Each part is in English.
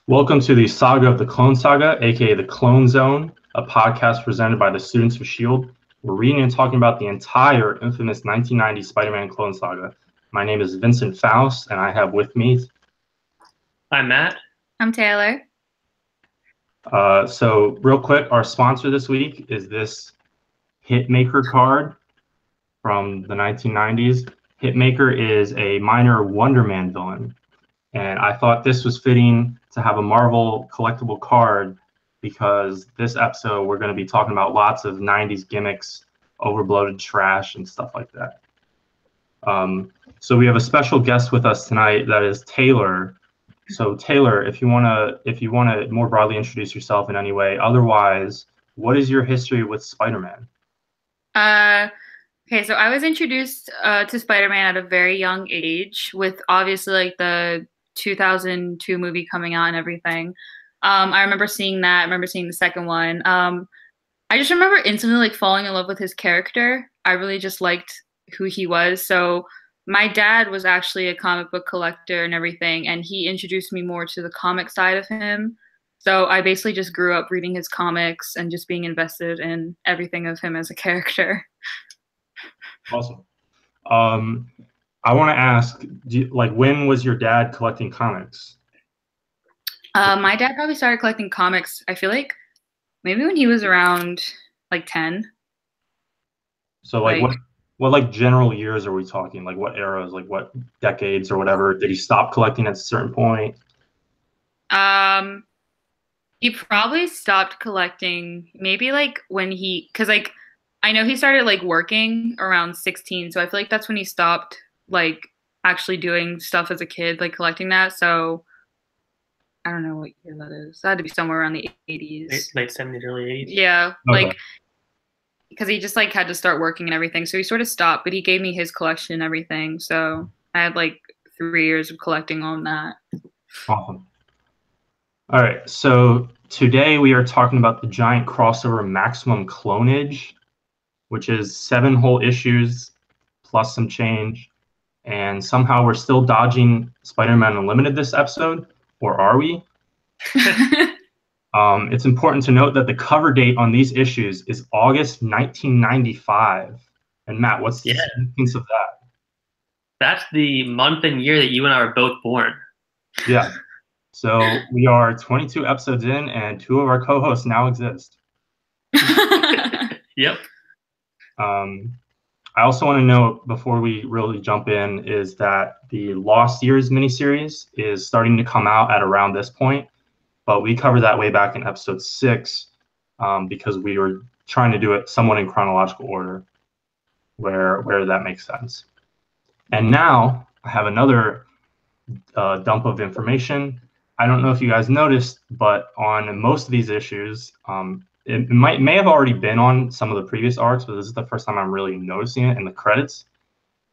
Welcome to the saga of the Clone Saga, aka the Clone Zone, a podcast presented by the students of S.H.I.E.L.D. We're reading and talking about the entire infamous 1990 Spider-Man Clone Saga. My name is Vincent Faust, and I have with me... I'm Matt. I'm Taylor. So real quick, our sponsor this week is this Hitmaker card from the 1990s. Hitmaker is a minor Wonder Man villain. And I thought this was fitting to have a Marvel collectible card because this episode we're going to be talking about lots of 90s gimmicks, overbloated trash, and stuff like that. So we have a special guest with us tonight that is Taylor. So Taylor, if you want to more broadly introduce yourself in any way, otherwise, what is your history with Spider-Man? Okay, so I was introduced to Spider-Man at a very young age with obviously like the 2002 movie coming out and everything. I remember seeing that. I remember seeing the second one. I just remember instantly like falling in love with his character. I really just liked who he was. So my dad was actually a comic book collector and everything, and he introduced me more to the comic side of him. So I basically just grew up reading his comics and just being invested in everything of him as a character. Awesome. I want to ask, when was your dad collecting comics? My dad probably started collecting comics, I feel like, maybe when he was around, like, 10. So, what general years are we talking? Like, what eras, like, what decades or whatever? Did he stop collecting at a certain point? He probably stopped collecting maybe, like, because, like, I know he started, like, working around 16, so I feel like that's when he stopped, like, actually doing stuff as a kid, like, collecting that, so I don't know what year that is. That had to be somewhere around the 80s. Late 70s, early 80s. Yeah, Okay. like, because he just, like, had to start working and everything, so he sort of stopped, but he gave me his collection and everything, so I had, like, 3 years of collecting on that. Awesome. All right, so today we are talking about the giant crossover Maximum Clonage, which is 7 whole issues plus some change. And somehow we're still dodging Spider-Man Unlimited this episode, or are we? It's important to note that the cover date on these issues is August 1995. And Matt, what's the significance of that? That's the month and year that you and I were both born. Yeah. So we are 22 episodes in, and 2 of our co-hosts now exist. Yep. I also want to note, before we really jump in, is that the Lost Years miniseries is starting to come out at around this point, but we covered that way back in episode 6 because we were trying to do it somewhat in chronological order, where that makes sense. And now I have another dump of information. I don't know if you guys noticed, but on most of these issues, it may have already been on some of the previous arcs, but this is the first time I'm really noticing it in the credits.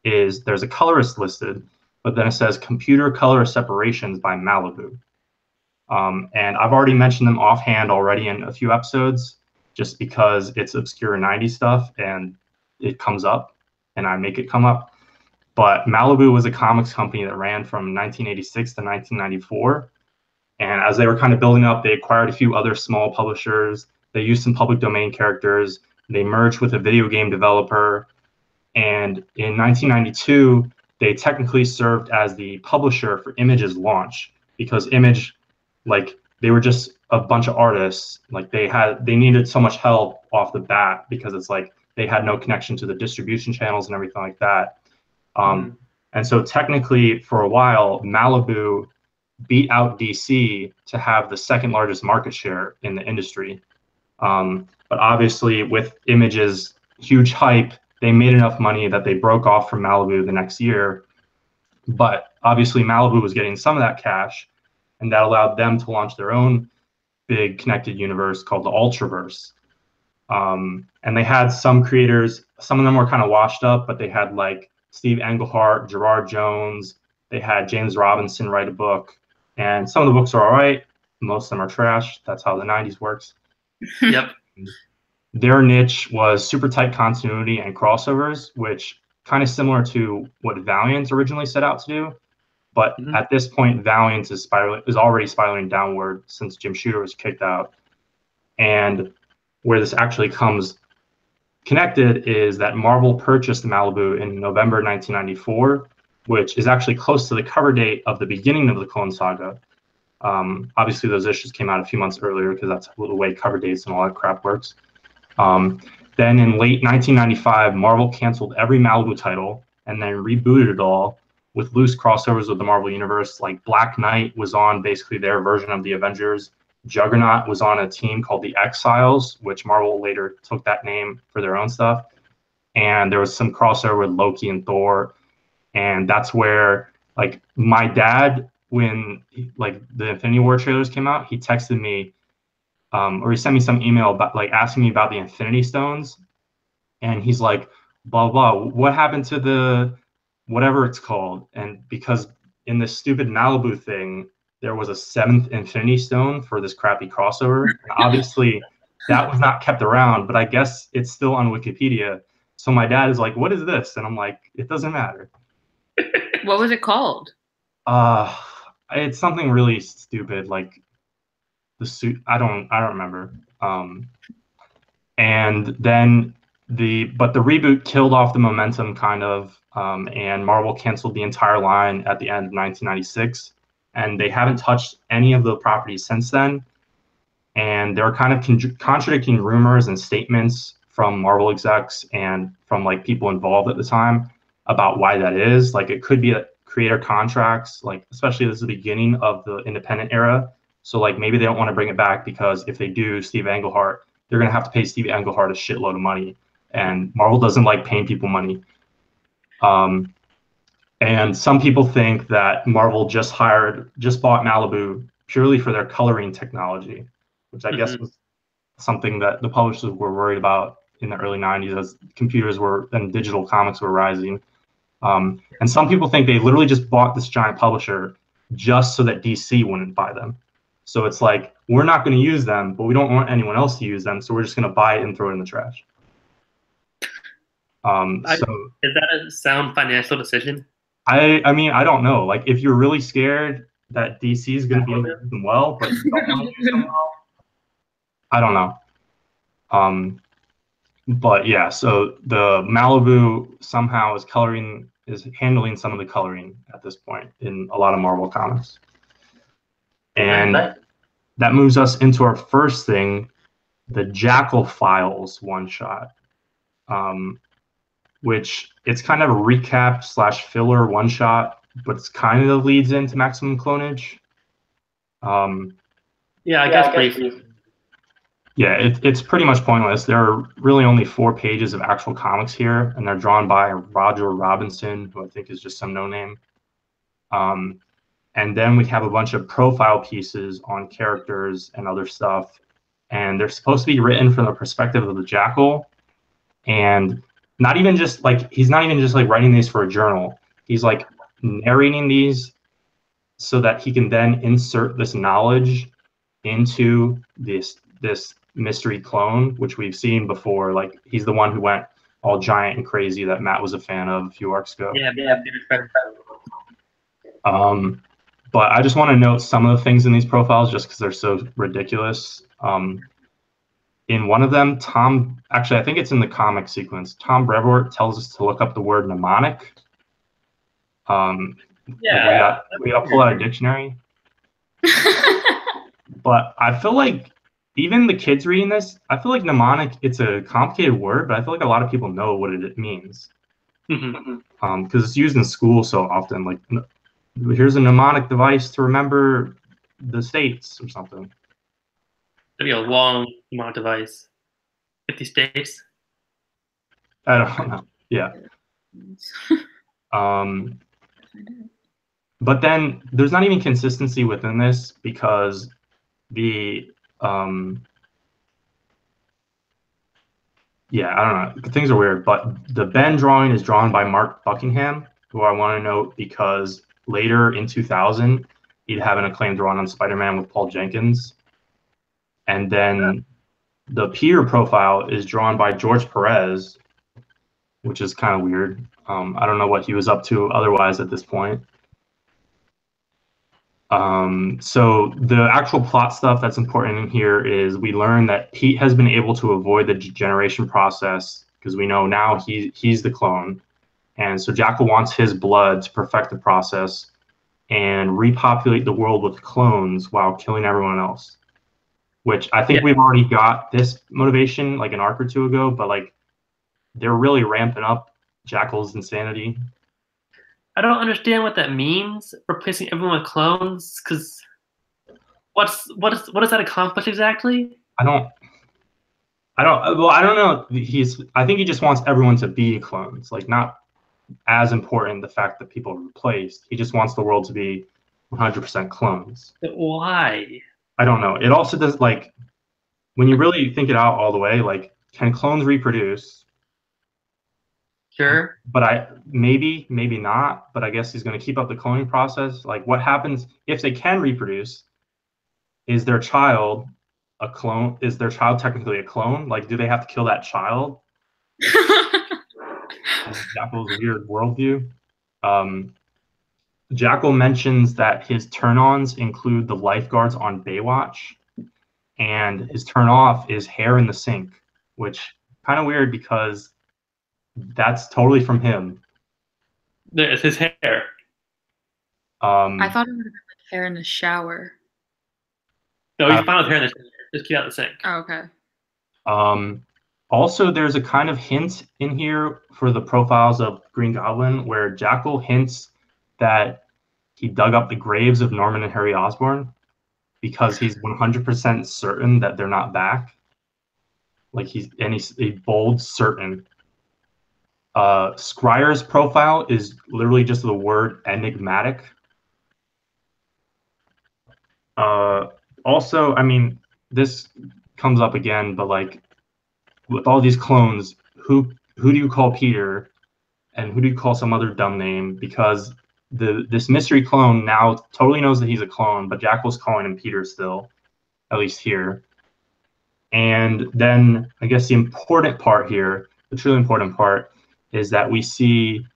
There's a colorist listed, but then it says computer color separations by Malibu. And I've already mentioned them offhand already in a few episodes, just because it's obscure 90s stuff and it comes up and I make it come up. But Malibu was a comics company that ran from 1986 to 1994. And as they were kind of building up, they acquired a few other small publishers. They used some public domain characters. They merged with a video game developer. And in 1992, they technically served as the publisher for Image's launch, because Image, like, they were just a bunch of artists. Like, they needed so much help off the bat because it's like they had no connection to the distribution channels and everything like that. And so technically, for a while, Malibu beat out DC to have the second largest market share in the industry. But obviously, with Image's huge hype, they made enough money that they broke off from Malibu the next year. But obviously, Malibu was getting some of that cash, and that allowed them to launch their own big connected universe called the Ultraverse. And they had some creators, some of them were kind of washed up, but they had like Steve Englehart, Gerard Jones. They had James Robinson write a book, and some of the books are all right. Most of them are trash. That's how the 90s works. Yep. Their niche was super tight continuity and crossovers, which kind of similar to what Valiant originally set out to do. But at this point, Valiant is already spiraling downward since Jim Shooter was kicked out. And where this actually comes connected is that Marvel purchased Malibu in November 1994, which is actually close to the cover date of the beginning of the Clone Saga. Obviously, those issues came out a few months earlier because that's the way cover dates and all that crap works. Then in late 1995, Marvel canceled every Malibu title and then rebooted it all with loose crossovers with the Marvel Universe. Like Black Knight was on basically their version of the Avengers. Juggernaut was on a team called the Exiles, which Marvel later took that name for their own stuff. And there was some crossover with Loki and Thor. And that's where, like, my dad, when like the Infinity War trailers came out, he texted me, or he sent me some email about like asking me about the Infinity Stones, and he's like, blah blah, what happened to the whatever it's called? And because in this stupid Malibu thing, there was a 7th Infinity Stone for this crappy crossover. Obviously, that was not kept around, but I guess it's still on Wikipedia. So my dad is like, "What is this?" And I'm like, "It doesn't matter." What was it called? It's something really stupid, like the suit. I don't remember. And then the reboot killed off the momentum kind of, and Marvel canceled the entire line at the end of 1996, and they haven't touched any of the properties since then. And there are kind of contradicting rumors and statements from Marvel execs and from like people involved at the time about why that is. Like it could be a creator contracts, like especially this is the beginning of the independent era. So like maybe they don't want to bring it back because if they do, Steve Englehart, they're going to have to pay Steve Englehart a shitload of money, and Marvel doesn't like paying people money. And some people think that Marvel just bought Malibu purely for their coloring technology, which I guess was something that the publishers were worried about in the early 90s as computers were and digital comics were rising. And some people think they literally just bought this giant publisher just so that DC wouldn't buy them. So it's like, we're not going to use them, but we don't want anyone else to use them, so we're just going to buy it and throw it in the trash. Is that a sound financial decision? I mean, I don't know. Like, if you're really scared that DC is going to be able to use them well, but you don't want to use them well, I don't know. But yeah, so the Malibu somehow is handling some of the coloring at this point in a lot of Marvel comics. And that moves us into our first thing, the Jackal Files one-shot, which it's kind of a recap / filler one-shot, but it's kind of leads into Maximum Clonage. Yeah, I guess briefly. Yeah, it's pretty much pointless. There are really only 4 pages of actual comics here, and they're drawn by Roger Robinson, who I think is just some no-name. And then we have a bunch of profile pieces on characters and other stuff. And they're supposed to be written from the perspective of the Jackal. And not even just like, he's not even just like writing these for a journal. He's like narrating these so that he can then insert this knowledge into this mystery clone, which we've seen before. Like he's the one who went all giant and crazy that Matt was a fan of a few arcs ago. Yeah. But I just want to note some of the things in these profiles just because they're so ridiculous. In one of them, actually, I think it's in the comic sequence, Tom Brevoort tells us to look up the word mnemonic. We got to pull out a dictionary. But I feel like even the kids reading this, I feel like mnemonic, it's a complicated word, but I feel like a lot of people know what it means. Because it's used in school so often. Like, here's a mnemonic device to remember the states or something. That'd be a long mnemonic device. 50 states? I don't know. Yeah. But then there's not even consistency within this because the yeah, I don't know. Things are weird, but the Ben drawing is drawn by Mark Buckingham, who I want to note because later in 2000, he'd have an acclaimed drawing on Spider-Man with Paul Jenkins. And then the Peter profile is drawn by George Perez, which is kind of weird. I don't know what he was up to otherwise at this point. So the actual plot stuff that's important in here is we learn that Pete has been able to avoid the degeneration process because we know now he's the clone. And so Jackal wants his blood to perfect the process and repopulate the world with clones while killing everyone else. Which I think we've already got this motivation like an arc or two ago, but like they're really ramping up Jackal's insanity. I don't understand what that means. Replacing everyone with clones, because what does that accomplish exactly? I don't know. I think he just wants everyone to be clones, like not as important the fact that people are replaced. He just wants the world to be 100% clones. But why? I don't know. It also does like when you really think it out all the way, like can clones reproduce? Sure. But maybe not. But I guess he's going to keep up the cloning process. Like, what happens if they can reproduce? Is their child a clone? Is their child technically a clone? Like, do they have to kill that child? Jackal's weird worldview. Jackal mentions that his turn-ons include the lifeguards on Baywatch, and his turn-off is hair in the sink, which kind of weird because that's totally from him. It's his hair. I thought it would have been like hair in the shower. No, he's fine with hair in the shower. Just keep out the sink. Oh, okay. Also, there's a kind of hint in here for the profiles of Green Goblin where Jackal hints that he dug up the graves of Norman and Harry Osborn because he's 100% certain that they're not back. Like he's a bold certain. Scryer's profile is literally just the word enigmatic. Also, I mean, this comes up again, but like with all these clones, who do you call Peter, and who do you call some other dumb name? Because this mystery clone now totally knows that he's a clone, but Jackal's calling him Peter still, at least here. And then I guess the important part here, the truly important part, is that we see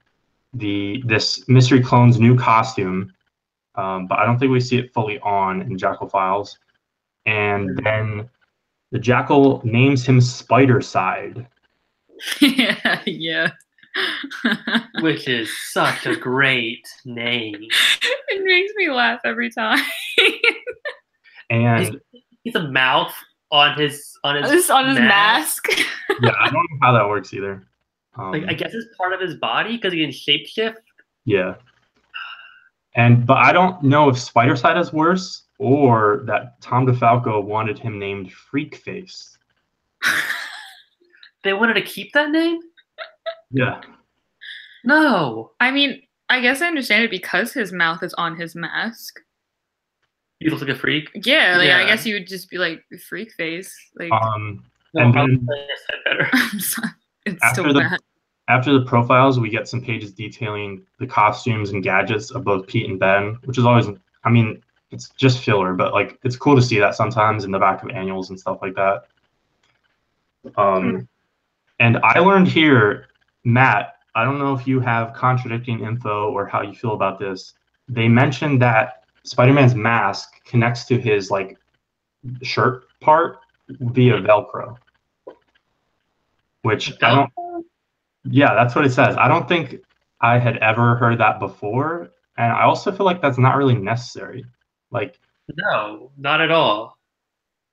this mystery clone's new costume, but I don't think we see it fully on in Jackal Files. And then the Jackal names him Spider-Side. Yeah. Which is such a great name. It makes me laugh every time. And he's a mouth on his mask. Yeah, I don't know how that works either. Like I guess it's part of his body because he can shapeshift. Yeah. But I don't know if Spider-Side is worse or that Tom DeFalco wanted him named Freak Face. They wanted to keep that name? Yeah. No. I mean, I guess I understand it because his mouth is on his mask. He looks like a freak. Yeah, like I guess you would just be like Freak Face. Like and then better. I'm sorry. It's still bad. After the profiles, we get some pages detailing the costumes and gadgets of both Pete and Ben, which is always, I mean, it's just filler, but like it's cool to see that sometimes in the back of annuals and stuff like that. And I learned here, Matt, I don't know if you have contradicting info or how you feel about this. They mentioned that Spider-Man's mask connects to his like shirt part via Velcro, which I don't. Yeah, that's what it says. I don't think I had ever heard that before, and I also feel like that's not really necessary. Like, no, not at all.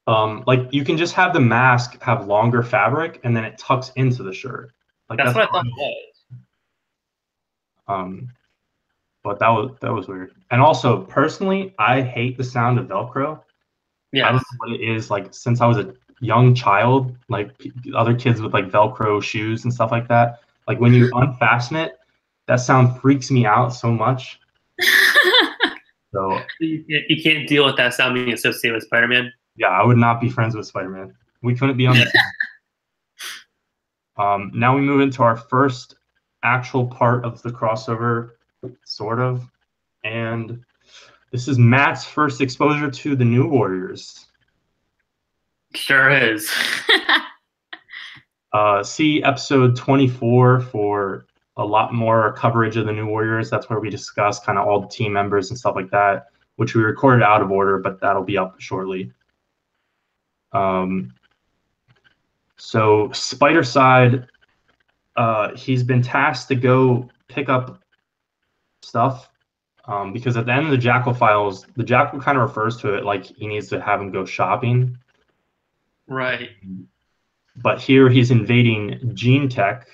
Like you can just have the mask have longer fabric, and then it tucks into the shirt. Like that's what I thought it was. But that was weird. And also, personally, I hate the sound of Velcro. Yeah, I don't know what it is. Like since I was a young child, like other kids with like Velcro shoes and stuff like that. Like when you unfasten it, that sound freaks me out so much. So you can't deal with that sound being associated with Spider-Man. Yeah, I would not be friends with Spider-Man. We couldn't be on the team. Now we move into our first actual part of the crossover, sort of. And this is Matt's first exposure to the New Warriors. Sure is. See episode 24 for a lot more coverage of the New Warriors. That's where we discuss kind of all the team members and stuff like that. which we recorded out of order, but that'll be up shortly. So Spider-Side, he's been tasked to go pick up stuff because at the end of the Jackal files, the Jackal kind of refers to it like he needs to have him go shopping. Right. But here he's invading gene tech,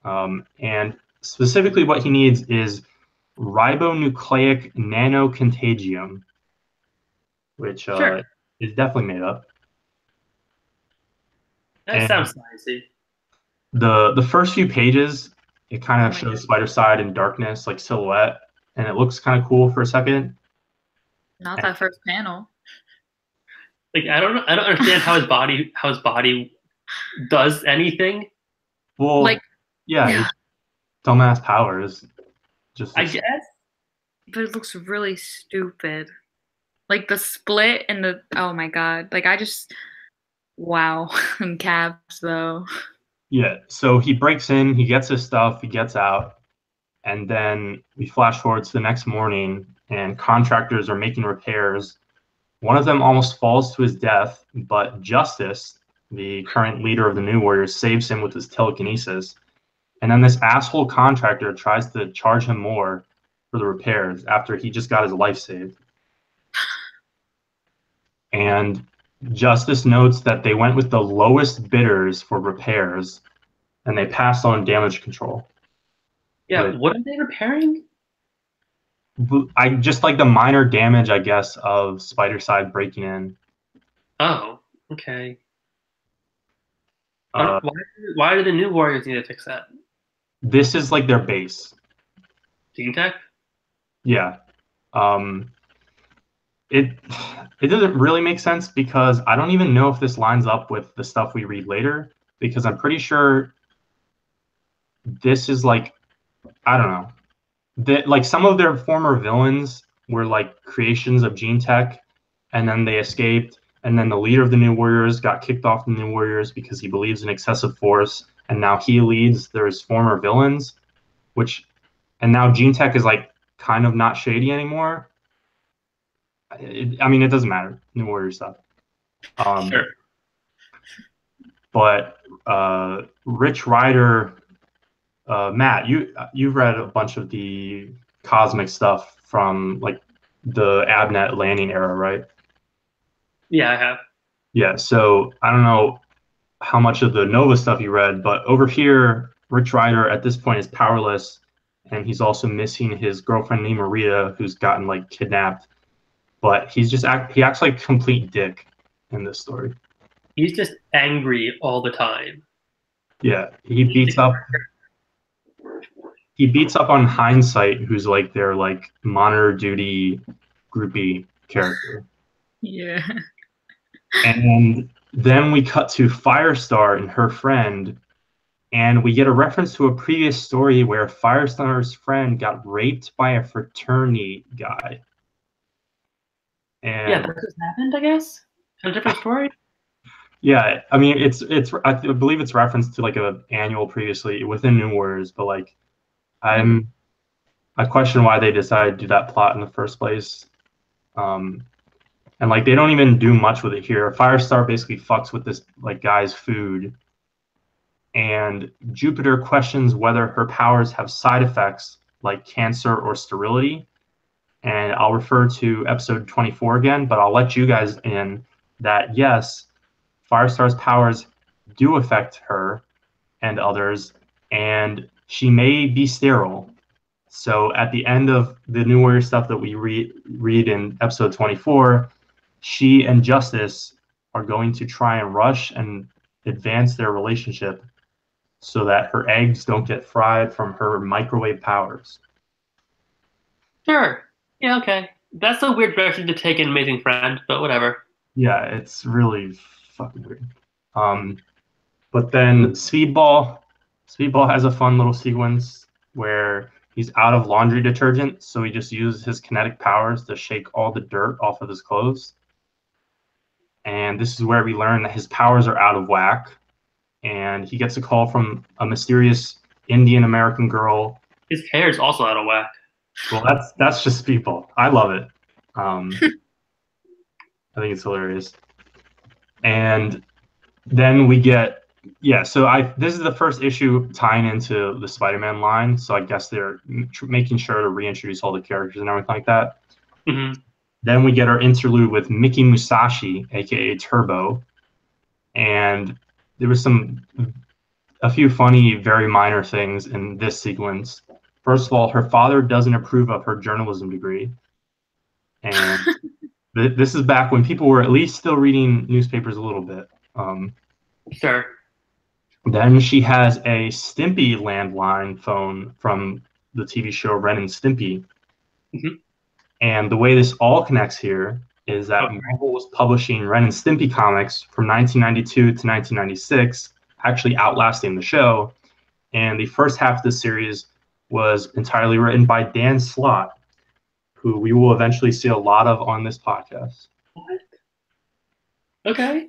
and specifically what he needs is ribonucleic nanocontagium, which Sure. is definitely made up. That And sounds sciencey. the first few pages, it kind Oh of my shows God. Spider-Side in darkness, like silhouette, and it looks kind of cool for a second. Not that first panel. Like I don't understand how his body does anything. Well, Like, yeah, his dumbass powers. Just I guess. but it looks really stupid. Like the split and the, oh my God. Like I just, wow. And Caps though. yeah. So he breaks in, he gets his stuff, he gets out, and then we flash forward to the next morning, and contractors are making repairs. One of them almost falls to his death, but Justice, the current leader of the New Warriors, saves him with his telekinesis. And then this asshole contractor tries to charge him more for the repairs after he just got his life saved. And Justice notes that they went with the lowest bidders for repairs, and they passed on damage control. Yeah. But What are they repairing? I just like the minor damage, I guess, of Spider-Side breaking in. Oh, okay. Uh, Why do the New Warriors need to fix that? this is like their base. Gene Tech? Yeah. It doesn't really make sense because I don't even know if this lines up with the stuff we read later, because I'm pretty sure this is like, I don't know, that like some of their former villains were like creations of Gene Tech, and then they escaped, and then the leader of the New Warriors got kicked off the New Warriors because he believes in excessive force, and now he leads their former villains, and now Gene Tech is like kind of not shady anymore. I mean, it doesn't matter, New Warrior stuff. Sure. But Rich Rider, Matt, you've read a bunch of the cosmic stuff from like the Abnet landing era, right? Yeah, I have. Yeah. So I don't know how much of the Nova stuff you read, but over here, Rich Rider at this point is powerless, and he's also missing his girlfriend named Maria, who's gotten like kidnapped. But he acts like a complete dick in this story. He's just angry all the time. Yeah, he beats up on Hindsight, who's like their like monitor duty groupie character. Yeah. And then we cut to Firestar and her friend, and we get a reference to a previous story where Firestar's friend got raped by a fraternity guy. And yeah, that just happened, I guess. A different story. Yeah, I mean, I believe it's referenced to like a annual previously within New Warriors, but like I question why they decided to do that plot in the first place. And like they don't even do much with it here. Firestar basically fucks with this like guy's food, and Jupiter questions whether her powers have side effects like cancer or sterility. And I'll refer to episode 24 again, but I'll let you guys in that yes, Firestar's powers do affect her and others, and she may be sterile. So at the end of the New Warrior stuff that we read in episode 24, she and Justice are going to try and rush and advance their relationship so that her eggs don't get fried from her microwave powers. Sure. Yeah, okay. That's a weird direction to take in Amazing Friend, but whatever. Yeah, it's really fucking weird. But then Speedball has a fun little sequence where he's out of laundry detergent, so he just uses his kinetic powers to shake all the dirt off of his clothes. And this is where we learn that his powers are out of whack, and he gets a call from a mysterious Indian American girl. His hair is also out of whack. Well, that's just Speedball. I love it. I think it's hilarious. And then we get, so this is the first issue tying into the Spider-Man line. So I guess they're making sure to reintroduce all the characters and everything like that. Mm-hmm. Then we get our interlude with Mickey Musashi, aka Turbo, and there was a few funny, very minor things in this sequence. First of all, her father doesn't approve of her journalism degree, and this is back when people were at least still reading newspapers a little bit. Sure. Then she has a Stimpy landline phone from the TV show Ren and Stimpy. Mm-hmm. And the way this all connects here is that Marvel was publishing Ren and Stimpy comics from 1992 to 1996, actually outlasting the show. And the first half of the series was entirely written by Dan Slott, who we will eventually see a lot of on this podcast. What? Okay.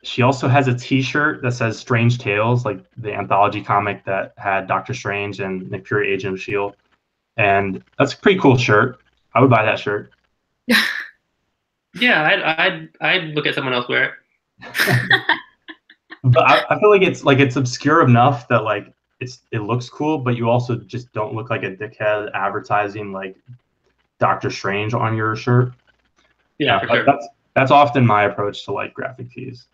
She also has a T-shirt that says Strange Tales, like the anthology comic that had Doctor Strange and Nick Fury, Agent of S.H.I.E.L.D. And that's a pretty cool shirt. I would buy that shirt. Yeah, I'd look at someone else wear it. But I feel like it's obscure enough that like it looks cool, but you also just don't look like a dickhead advertising like Doctor Strange on your shirt. Yeah, for sure. That's often my approach to like graphic tees.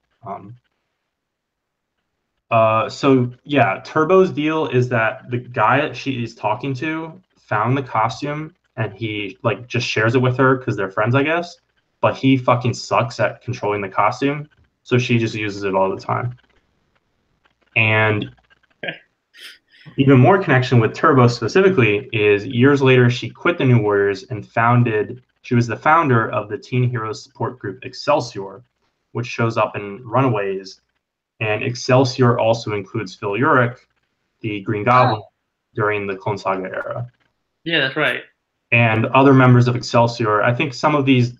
So yeah, Turbo's deal is that the guy that she is talking to found the costume and he like just shares it with her because they're friends, I guess. But he fucking sucks at controlling the costume, so she just uses it all the time. And even more connection with Turbo specifically is years later she quit the New Warriors and she was the founder of the teen heroes support group Excelsior, which shows up in Runaways. And Excelsior also includes Phil Urich, the Green Goblin, during the Clone Saga era. Yeah, that's right. And other members of Excelsior, I think some of these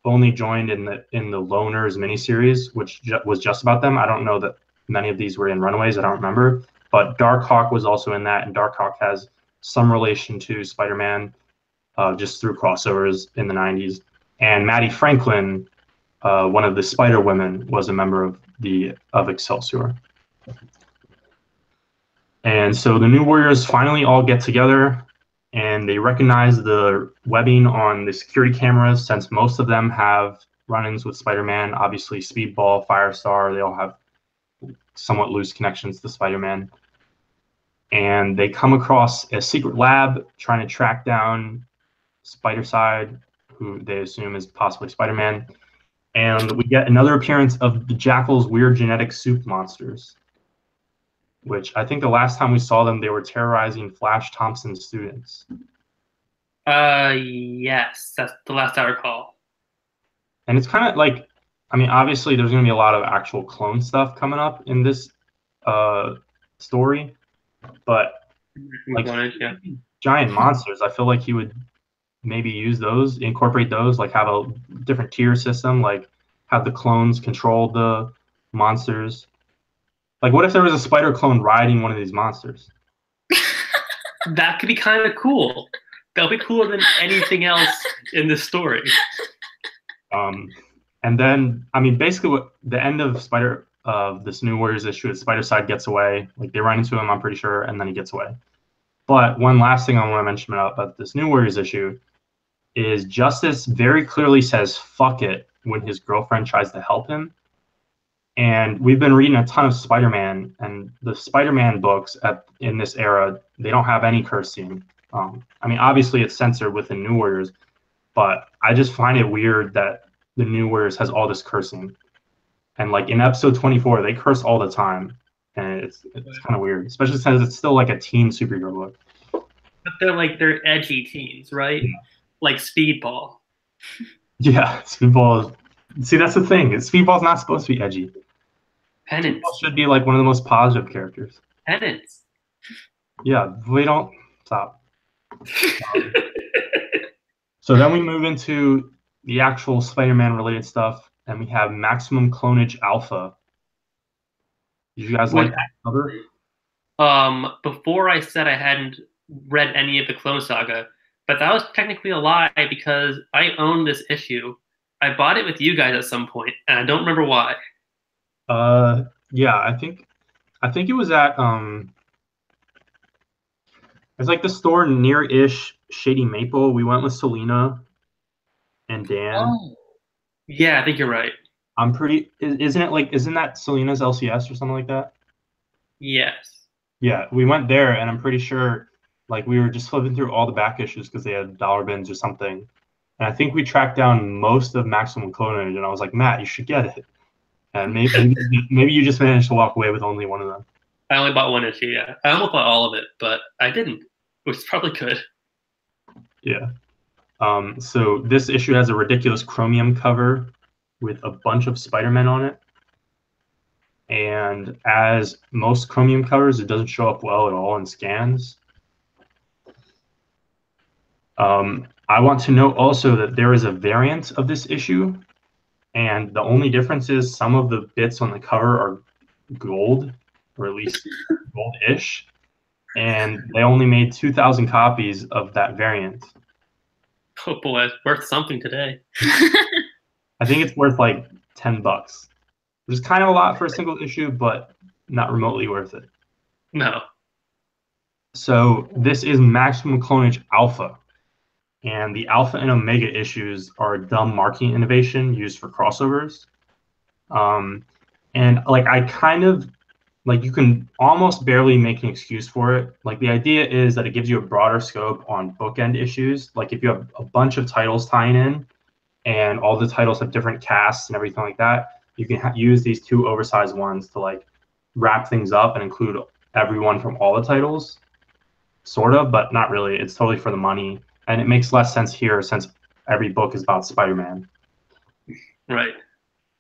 only joined in the Loners miniseries, which was just about them. I don't know that many of these were in Runaways. I don't remember. But Darkhawk was also in that, and Darkhawk has some relation to Spider-Man just through crossovers in the 90s. And Maddie Franklin, one of the Spider Women, was a member of Excelsior. And so the New Warriors finally all get together, and they recognize the webbing on the security cameras since most of them have run-ins with Spider-Man. Obviously, Speedball, Firestar, they all have somewhat loose connections to Spider-Man. And they come across a secret lab trying to track down Spider-Side, who they assume is possibly Spider-Man. And we get another appearance of the Jackal's weird genetic soup monsters, which I think the last time we saw them, they were terrorizing Flash Thompson's students. Yes, that's the last I recall. And it's kind of like, I mean, obviously there's going to be a lot of actual clone stuff coming up in this story, but like giant monsters, I feel like he would maybe use those, incorporate those, like have a different tier system, like have the clones control the monsters. Like, what if there was a spider clone riding one of these monsters? That could be kind of cool. That'll be cooler than anything else in this story. And then, I mean, basically, what the end of this New Warriors issue is Spider-Side gets away. Like, they run into him, I'm pretty sure, and then he gets away. But one last thing I want to mention about this New Warriors issue is Justice very clearly says "fuck it" when his girlfriend tries to help him. And we've been reading a ton of Spider-Man, and the Spider-Man books in this era, they don't have any cursing. I mean, obviously it's censored within New Warriors, but I just find it weird that the New Warriors has all this cursing. And like in episode 24, they curse all the time, and it's kind of weird, especially since it's still like a teen superhero book. But they're edgy teens, right? Yeah. Like Speedball. Yeah, Speedball. See, that's the thing. Speedball's not supposed to be edgy. Penance. Speedball should be like one of the most positive characters. Penance. Yeah, we don't stop. So then we move into the actual Spider-Man related stuff, and we have Maximum Clonage Alpha. Did you guys like that cover? Before I said I hadn't read any of the Clone Saga, But that was technically a lie because I own this issue. I bought it with you guys at some point, and I don't remember why. Yeah, I think it was at it's like the store near-ish Shady Maple. We went with Selena and Dan. Oh. Yeah, I think you're right. I'm pretty isn't it like isn't that Selena's LCS or something like that? Yes. Yeah, we went there and I'm pretty sure like we were just flipping through all the back issues because they had dollar bins or something. And I think we tracked down most of Maximum Clonage and I was like, Matt, you should get it. And maybe you just managed to walk away with only one of them. I only bought one issue, yeah. I almost bought all of it, but I didn't, which is probably good. Yeah. So this issue has a ridiculous chromium cover with a bunch of Spider-Man on it. And as most chromium covers, it doesn't show up well at all in scans. I want to note also that there is a variant of this issue, and the only difference is some of the bits on the cover are gold, or at least gold-ish, and they only made 2,000 copies of that variant. Oh boy, it's worth something today. I think it's worth like $10, which is kind of a lot for a single issue, but not remotely worth it. No. So this is Maximum Clonage Alpha, and the Alpha and Omega issues are a dumb marketing innovation used for crossovers. And like I kind of like you can almost barely make an excuse for it. Like the idea is that it gives you a broader scope on bookend issues. Like if you have a bunch of titles tying in, and all the titles have different casts and everything like that, you can use these two oversized ones to like wrap things up and include everyone from all the titles, sort of, but not really. It's totally for the money, and it makes less sense here since every book is about Spider-Man. Right.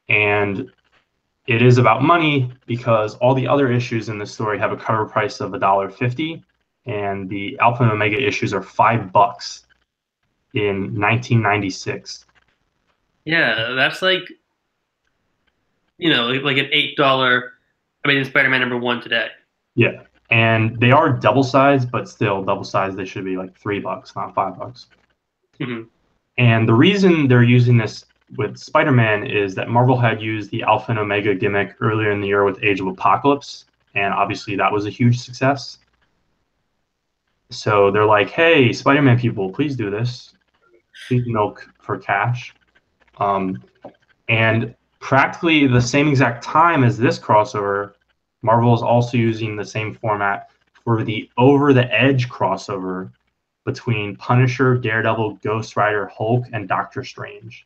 And it is about money because all the other issues in this story have a cover price of $1.50, and the Alpha and Omega issues are $5 in 1996. Yeah, that's like, like an $8 Amazing Spider-Man #1 today. Yeah, and they are double sized, but still double sized. They should be like $3, not $5. Mm-hmm. And the reason they're using this with Spider-Man is that Marvel had used the Alpha and Omega gimmick earlier in the year with Age of Apocalypse, and obviously that was a huge success. So they're like, hey, Spider-Man people, please do this. Please milk for cash. And practically the same exact time as this crossover, Marvel is also using the same format for the Over the Edge crossover between Punisher, Daredevil, Ghost Rider, Hulk, and Doctor Strange.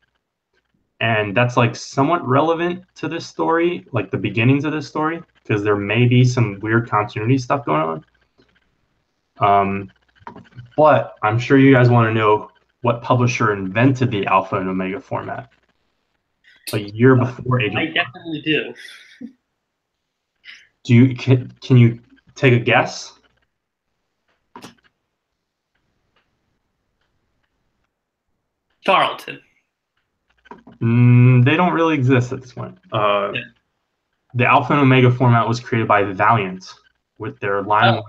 And that's like somewhat relevant to this story, like the beginnings of this story, because there may be some weird continuity stuff going on. But I'm sure you guys want to know what publisher invented the Alpha and Omega format a year before Age of I definitely do. Can you take a guess? Charlton. They don't really exist at this point. Yeah. The Alpha and Omega format was created by Valiant with their line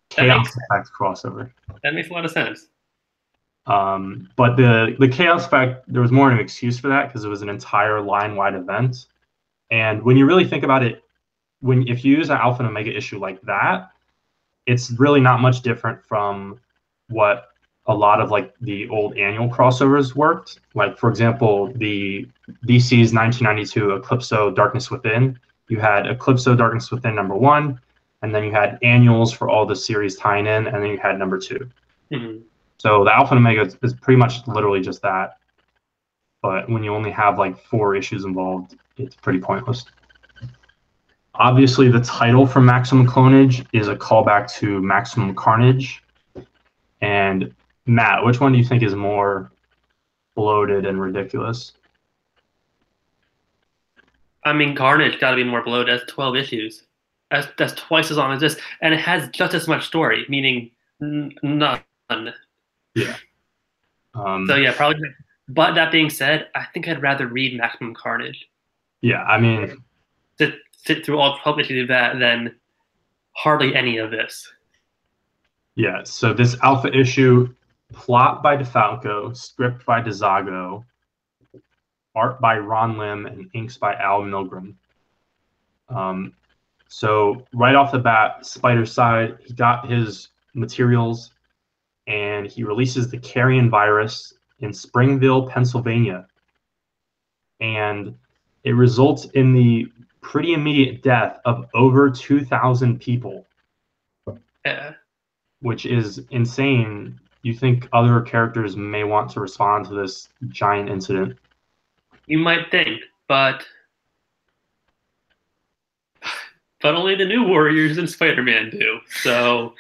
Chaos Effect crossover. That makes a lot of sense. But the Chaos Effect, there was more of an excuse for that because it was an entire line-wide event. And when you really think about it, if you use an Alpha and Omega issue like that, it's really not much different from what a lot of like the old annual crossovers worked. Like for example, the DC's 1992 Eclipso Darkness Within. You had Eclipso Darkness Within #1, and then you had annuals for all the series tying in, and then you had #2. Mm-hmm. So the Alpha and Omega is pretty much literally just that. But when you only have like 4 issues involved, it's pretty pointless. Obviously, the title for Maximum Clonage is a callback to Maximum Carnage. And Matt, which one do you think is more bloated and ridiculous? I mean, Carnage got to be more bloated. That's 12 issues. That's twice as long as this, and it has just as much story, meaning none. Yeah. So yeah, probably. But that being said, I think I'd rather read Maximum Carnage. Yeah, I mean, sit through all 12 issues of that than hardly any of this. Yeah, so this Alpha issue Plot by DeFalco, script by DeZago, art by Ron Lim, and inks by Al Milgrom. So right off the bat, Spider-Side, he got his materials and he releases the carrion virus in Springville, Pennsylvania. And it results in the pretty immediate death of over 2,000 people. Yeah. Which is insane. You think other characters may want to respond to this giant incident? You might think, but only the New Warriors and Spider-Man do. So,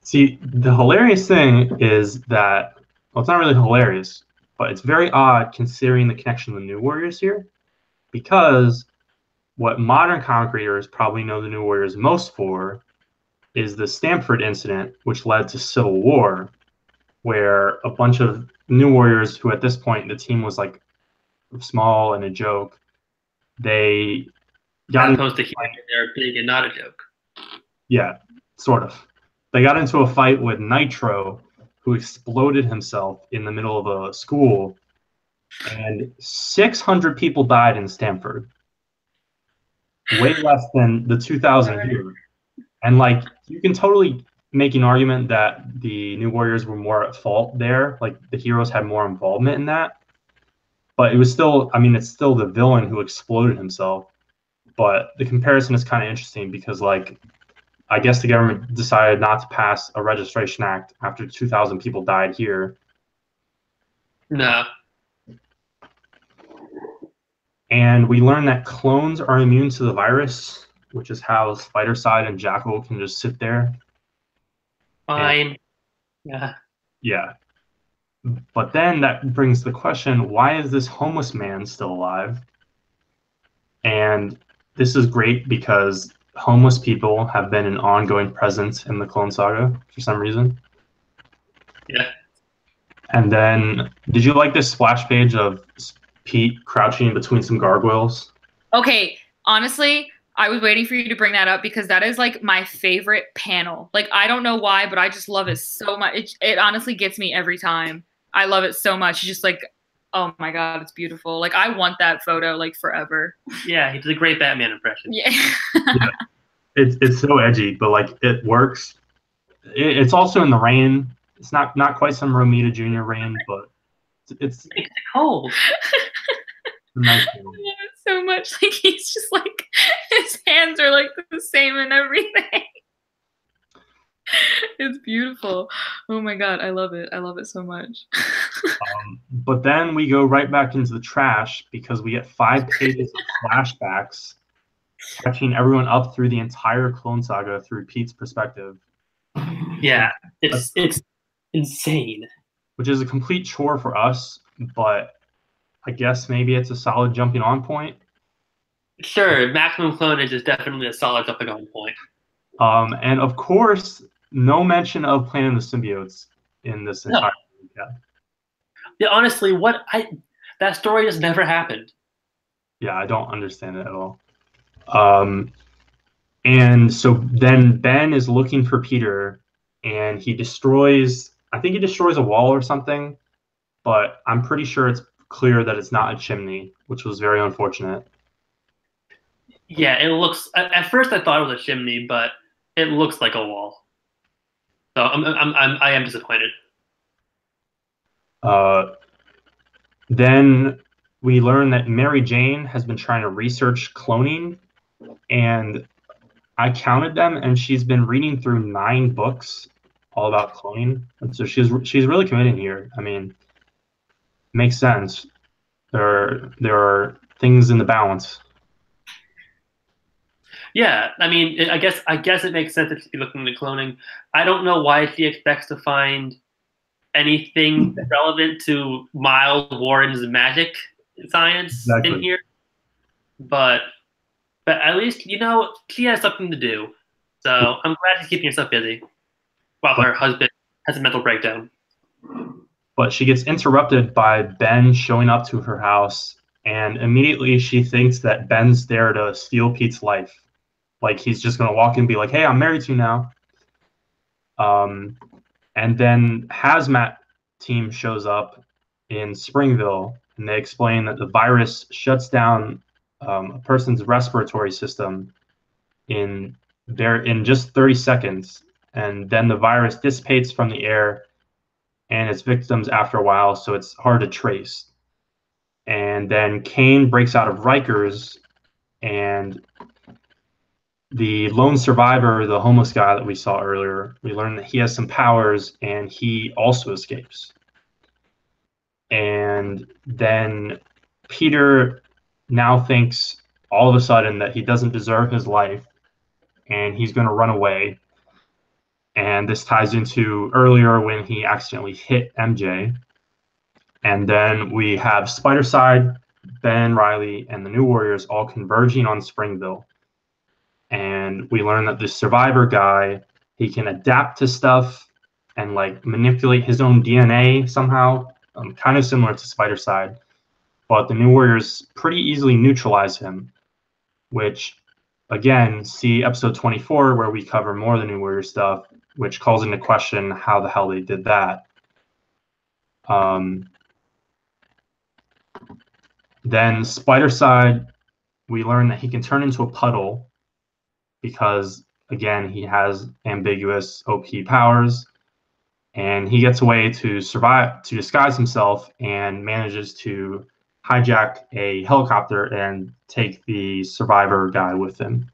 see, the hilarious thing is that, well, it's not really hilarious, but it's very odd considering the connection to the New Warriors here, because what modern comic readers probably know the New Warriors most for is the Stamford incident, which led to Civil War, where a bunch of New Warriors, who at this point the team was like small and a joke, they got as opposed to here, they're big and not a joke. Yeah, sort of. They got into a fight with Nitro, who exploded himself in the middle of a school, and 600 people died in Stamford. Way less than the 2,000 here. And like, you can totally make an argument that the New Warriors were more at fault there. Like, the heroes had more involvement in that. But it was still, I mean, it's still the villain who exploded himself. But the comparison is kind of interesting because, like, I guess the government decided not to pass a registration act after 2,000 people died here. No. And we learned that clones are immune to the virus, which is how Spider-Side and Jackal can just sit there. Fine. Yeah. Yeah. But then that brings the question, why is this homeless man still alive? And this is great because homeless people have been an ongoing presence in the Clone Saga for some reason. Yeah. And then, did you like this splash page of Pete crouching between some gargoyles? Okay, honestly, I was waiting for you to bring that up because that is like my favorite panel. Like, I don't know why, but I just love it so much. It honestly gets me every time. I love it so much. It's just like, oh my God, it's beautiful. Like, I want that photo like forever. Yeah, he did a great Batman impression. Yeah. Yeah. It's so edgy, but like it works. It's also in the rain. It's not quite some Romita Jr. rain, but it's cold. nice. I love it so much. Like, he's just like, his hands are like the same and everything. It's beautiful. Oh my God, I love it. I love it so much. But then we go right back into the trash because we get 5 pages of flashbacks catching everyone up through the entire Clone Saga through Pete's perspective. Yeah, it's insane. Which is a complete chore for us, but I guess maybe it's a solid jumping on point. Sure, maximum clonage is definitely a solid jumping on point. And of course, no mention of Planet of the Symbiotes in this entire recap. Yeah, honestly, that story just never happened. Yeah, I don't understand it at all. And so then Ben is looking for Peter, and he destroys, I think he destroys a wall or something, but I'm pretty sure it's clear that it's not a chimney, which was very unfortunate. Yeah, it looks, at first I thought it was a chimney, but it looks like a wall. So I am disappointed. Then we learn that Mary Jane has been trying to research cloning, and I counted them, and she's been reading through 9 books all about cloning. And so she's really committed here. I mean, makes sense. There are things in the balance. Yeah, I mean, I guess it makes sense if she's looking into cloning. I don't know why she expects to find anything relevant to Miles Warren's magic science in here, but at least, you know, she has something to do. So I'm glad she's keeping herself busy while her husband has a mental breakdown. But she gets interrupted by Ben showing up to her house, and immediately she thinks that Ben's there to steal Pete's life. Like, he's just going to walk in and be like, hey, I'm married to you now. And then Hazmat team shows up in Springville, and they explain that the virus shuts down a person's respiratory system in just 30 seconds, and then the virus dissipates from the air and its victims after a while, so it's hard to trace. And then Kane breaks out of Rikers, and the lone survivor, the homeless guy that we saw earlier, we learn that he has some powers, and he also escapes. And then Peter now thinks all of a sudden that he doesn't deserve his life, and he's going to run away. And this ties into earlier when he accidentally hit MJ. And then we have Spider-Side, Ben Reilly, and the New Warriors all converging on Springville. And we learn that the survivor guy, he can adapt to stuff and like manipulate his own DNA somehow, kind of similar to Spider-Side. But the New Warriors pretty easily neutralize him, which, again, see episode 24 where we cover more of the New Warrior stuff, which calls into question how the hell they did that. Then Spider-Side, we learn that he can turn into a puddle because, again, he has ambiguous OP powers, and he gets away to survive, to disguise himself, and manages to hijack a helicopter and take the survivor guy with him.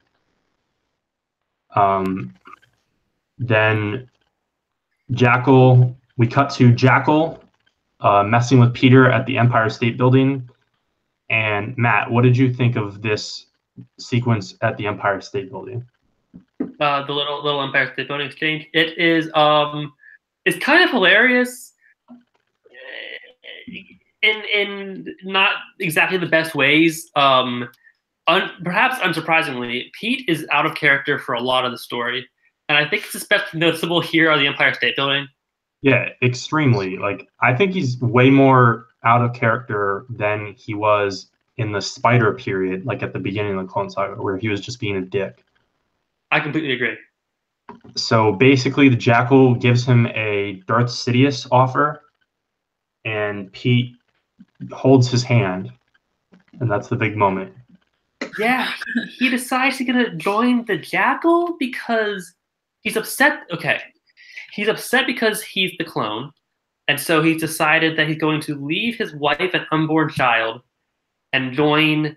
Then Jackal, we cut to Jackal messing with Peter at the Empire State Building. And Matt, what did you think of this sequence at the Empire State Building? The little Empire State Building exchange. It is it's kind of hilarious in not exactly the best ways. Perhaps unsurprisingly, Pete is out of character for a lot of the story, and I think it's especially noticeable here on the Empire State Building. Yeah, extremely. Like, I think he's way more out of character than he was in the Spider period, like at the beginning of the Clone Saga, where he was just being a dick. I completely agree. So basically, the Jackal gives him a Darth Sidious offer, and Pete holds his hand, and that's the big moment. Yeah, he decides he's gonna join the Jackal because he's upset. Okay, he's upset because he's the clone, and so he's decided that he's going to leave his wife and unborn child and join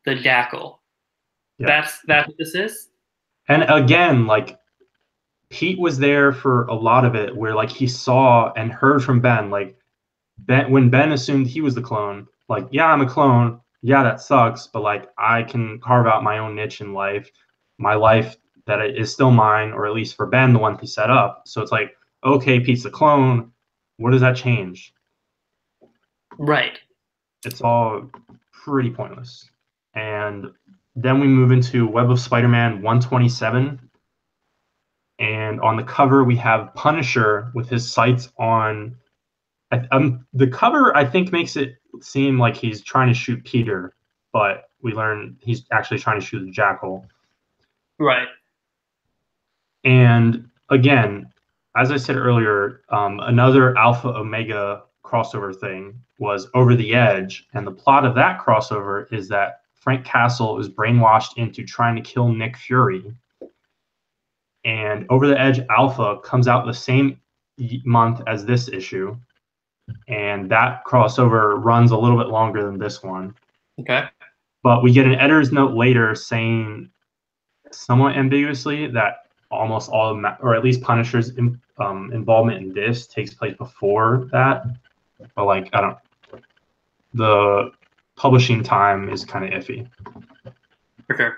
the Jackal. Yeah. That's what this is. And again, like, Pete was there for a lot of it, where like he saw and heard from Ben. Like, when Ben assumed he was the clone, like, yeah, I'm a clone. Yeah, that sucks, but like I can carve out my own niche in life, my life that is still mine, or at least for Ben, the one he set up. So it's like, okay, Pete's the clone. What does that change? Right. It's all pretty pointless. And then we move into Web of Spider-Man 127. And on the cover, we have Punisher with his sights on... the cover, I think, makes it seem like he's trying to shoot Peter, but we learn he's actually trying to shoot the Jackal. Right. And again, as I said earlier, another Alpha Omega crossover thing was Over the Edge, and the plot of that crossover is that Frank Castle is brainwashed into trying to kill Nick Fury. And Over the Edge Alpha comes out the same month as this issue, and that crossover runs a little bit longer than this one. Okay. But we get an editor's note later saying, somewhat ambiguously, that almost all of or at least Punisher's involvement in this takes place before that. But like, I don't, the publishing time is kind of iffy. Okay.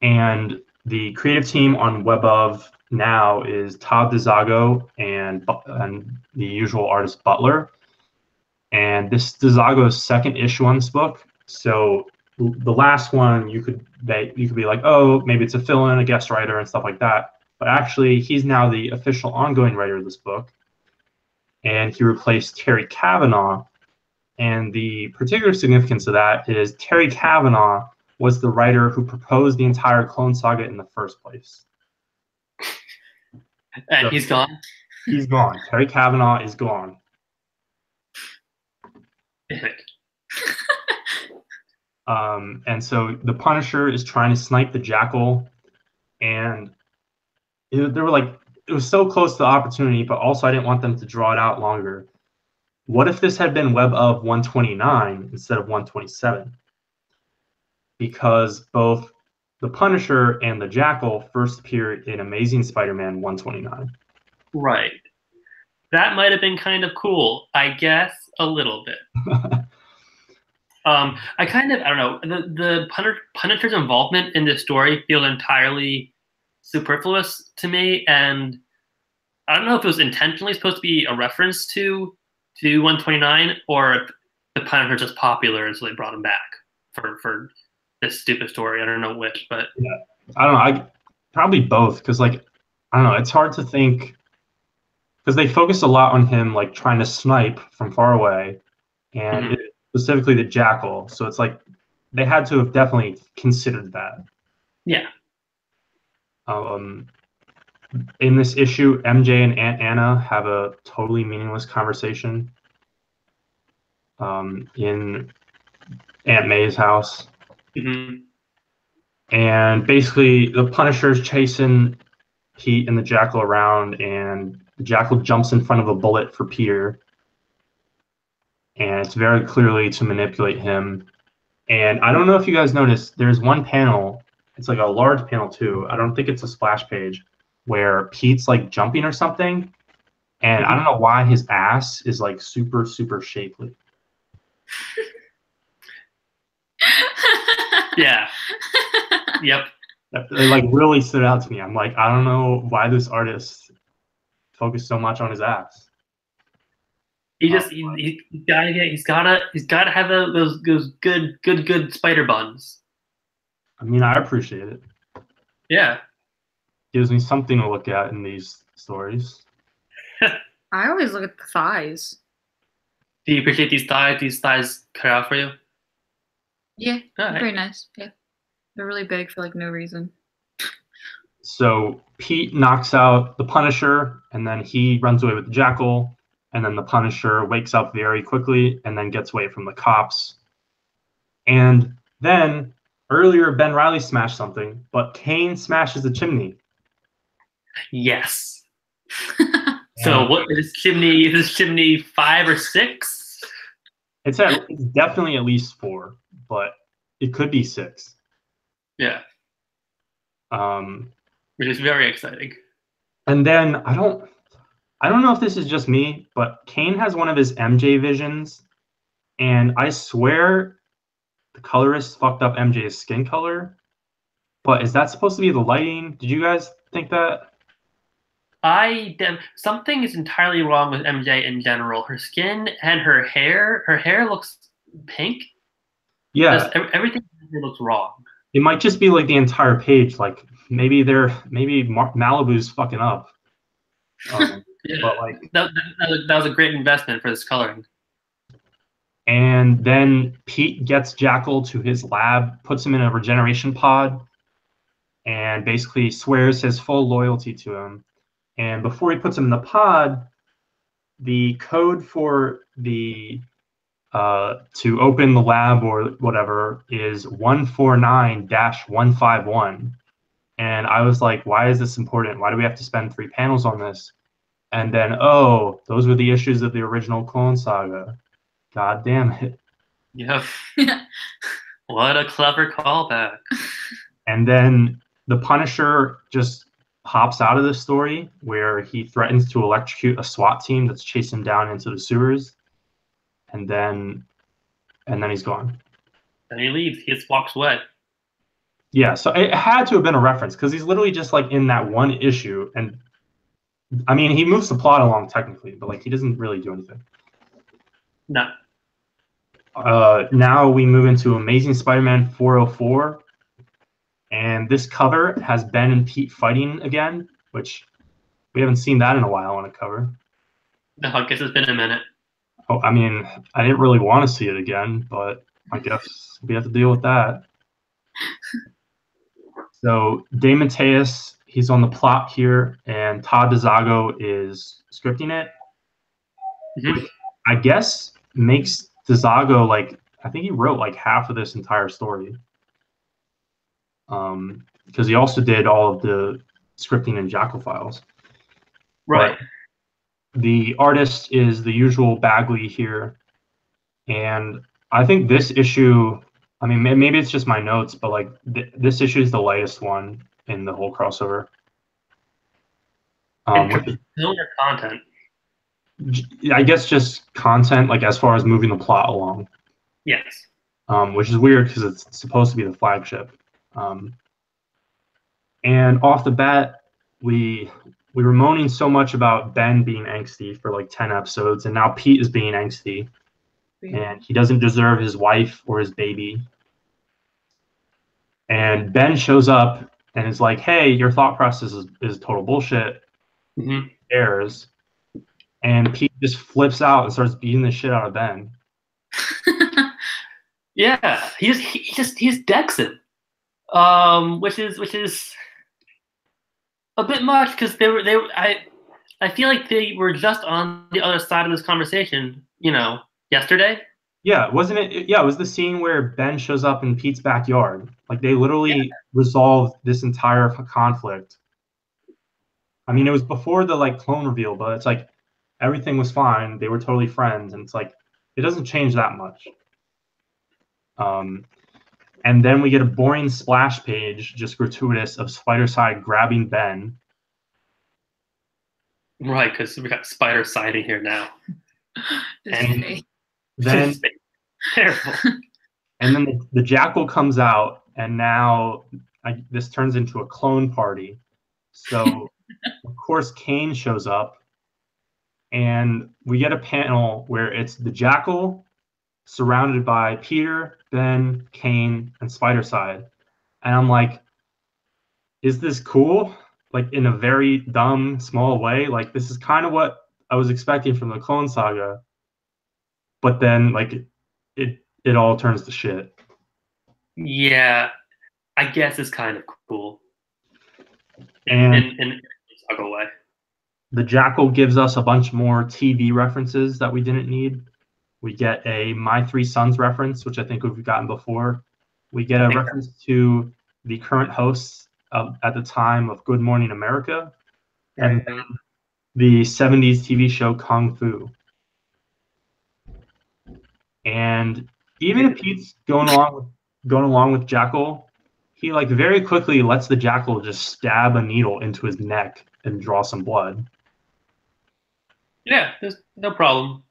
And the creative team on Web of now is Todd DeZago and the usual artist Butler. And this is DeZago's second issue on this book. So the last one, you could be like, oh, maybe it's a fill-in, a guest writer, and stuff like that. But actually, he's now the official ongoing writer of this book. And he replaced Terry Kavanagh. And the particular significance of that is Terry Kavanagh was the writer who proposed the entire Clone Saga in the first place. And so, he's gone? He's gone. Terry Kavanagh is gone. And so the Punisher is trying to snipe the Jackal, and it was so close to the opportunity, but also I didn't want them to draw it out longer. What if this had been web of 129 instead of 127? Because both the Punisher and the Jackal first appeared in Amazing Spider-Man 129. Right. That might have been kind of cool, I guess, a little bit. I don't know, the Punisher's involvement in this story feels entirely superfluous to me, and I don't know if it was intentionally supposed to be a reference to 129, or if the Punisher's just popular and so they brought him back for this stupid story. I don't know which, but yeah, I don't know. Probably both, because I don't know. It's hard to think because they focus a lot on him trying to snipe from far away, and specifically the Jackal. So it's they had to have definitely considered that. Yeah. In this issue, MJ and Aunt Anna have a totally meaningless conversation in Aunt May's house. And basically, the Punisher's chasing Pete and the Jackal around, and the Jackal jumps in front of a bullet for Peter. And it's very clearly to manipulate him. And I don't know if you guys noticed, there's one panel, it's a large panel too, I don't think it's a splash page, where Pete's jumping or something, and I don't know why his ass is super, super shapely. Yeah. Yep. It really stood out to me. I'm I don't know why this artist focused so much on his ass. He's gotta have those good spider buns. I mean, I appreciate it. Yeah. Gives me something to look at in these stories. I always look at the thighs. Do you appreciate these thighs? These thighs cut out for you? Yeah, very nice. Yeah, they're really big for no reason. So Pete knocks out the Punisher, and then he runs away with the Jackal. And then the Punisher wakes up very quickly and then gets away from the cops. And then earlier, Ben Reilly smashed something, but Kane smashes the chimney. Yes. So what is chimney? Is this chimney 5 or 6? It's definitely at least 4, but it could be 6. Yeah. Which is very exciting. And then I don't know if this is just me, but Kane has one of his MJ visions, and I swear the colorist fucked up MJ's skin color. But is that supposed to be the lighting? Did you guys think that? Something is entirely wrong with MJ in general. Her skin and her hair. Her hair looks pink. Yeah. Everything looks wrong. It might just be the entire page. Maybe Malibu's fucking up. Yeah. But that was a great investment for this coloring. And then Pete gets Jackal to his lab, puts him in a regeneration pod, and basically swears his full loyalty to him. And before he puts him in the pod, the code for the to open the lab or whatever is 149-151. And I was like, why is this important? Why do we have to spend 3 panels on this? And then, oh, those were the issues of the original Clone Saga. God damn it. Yep. What a clever callback. And then the Punisher just hops out of the story where he threatens to electrocute a SWAT team that's chasing him down into the sewers. And then he's gone. Then he leaves. He just walks away. Yeah, so it had to have been a reference because he's literally just in that one issue. And I mean, he moves the plot along technically, but he doesn't really do anything. No. Now we move into Amazing Spider-Man 404. And this cover has Ben and Pete fighting again, which we haven't seen that in a while on a cover. No, I guess it's been a minute. Oh, I mean, I didn't really want to see it again, but I guess we have to deal with that. So DeMatteis, he's on the plot here, and Todd DeZago is scripting it. Mm-hmm. I guess makes Zago, like, I think he wrote like half of this entire story. Because he also did all of the scripting in Jackal files. Right. But the artist is the usual Bagley here. And I think this issue, I mean, maybe it's just my notes, but like this issue is the lightest one in the whole crossover. Filler content. I guess just content, like as far as moving the plot along. Yes. Which is weird because it's supposed to be the flagship. And off the bat, we were moaning so much about Ben being angsty for like 10 episodes, and now Pete is being angsty, and he doesn't deserve his wife or his baby. And Ben shows up and is like, hey, your thought process is total bullshit. Mm-hmm. Errors. And Pete just flips out and starts beating the shit out of Ben. Yeah, he just decks him, which is a bit much because I feel like they were just on the other side of this conversation, yesterday. Yeah, wasn't it? Yeah, it was the scene where Ben shows up in Pete's backyard. Like they literally resolved this entire conflict. I mean, it was before the like clone reveal, but it's like everything was fine. They were totally friends, and it's like it doesn't change that much. And then we get a boring splash page, just gratuitous, of Spider-Side grabbing Ben. Right, because we got Spider-Side in here now. And then terrible. And then the Jackal comes out, and now this turns into a clone party. So, of course, Kane shows up, and we get a panel where it's the Jackal surrounded by Peter, Ben, Kane, and Spider-Side. And I'm like, is this cool? Like, in a very dumb, small way. Like, this is kind of what I was expecting from the Clone Saga. But then, like, it all turns to shit. Yeah, I guess it's kind of cool. And in a Saga way. The Jackal gives us a bunch more TV references that we didn't need. We get a My Three Sons reference, which I think we've gotten before. We get a reference to the current hosts at the time of Good Morning America, and then the 70s TV show Kung Fu. And even if Pete's going along with Jackal, he like very quickly lets the Jackal just stab a needle into his neck and draw some blood. Yeah, there's no problem.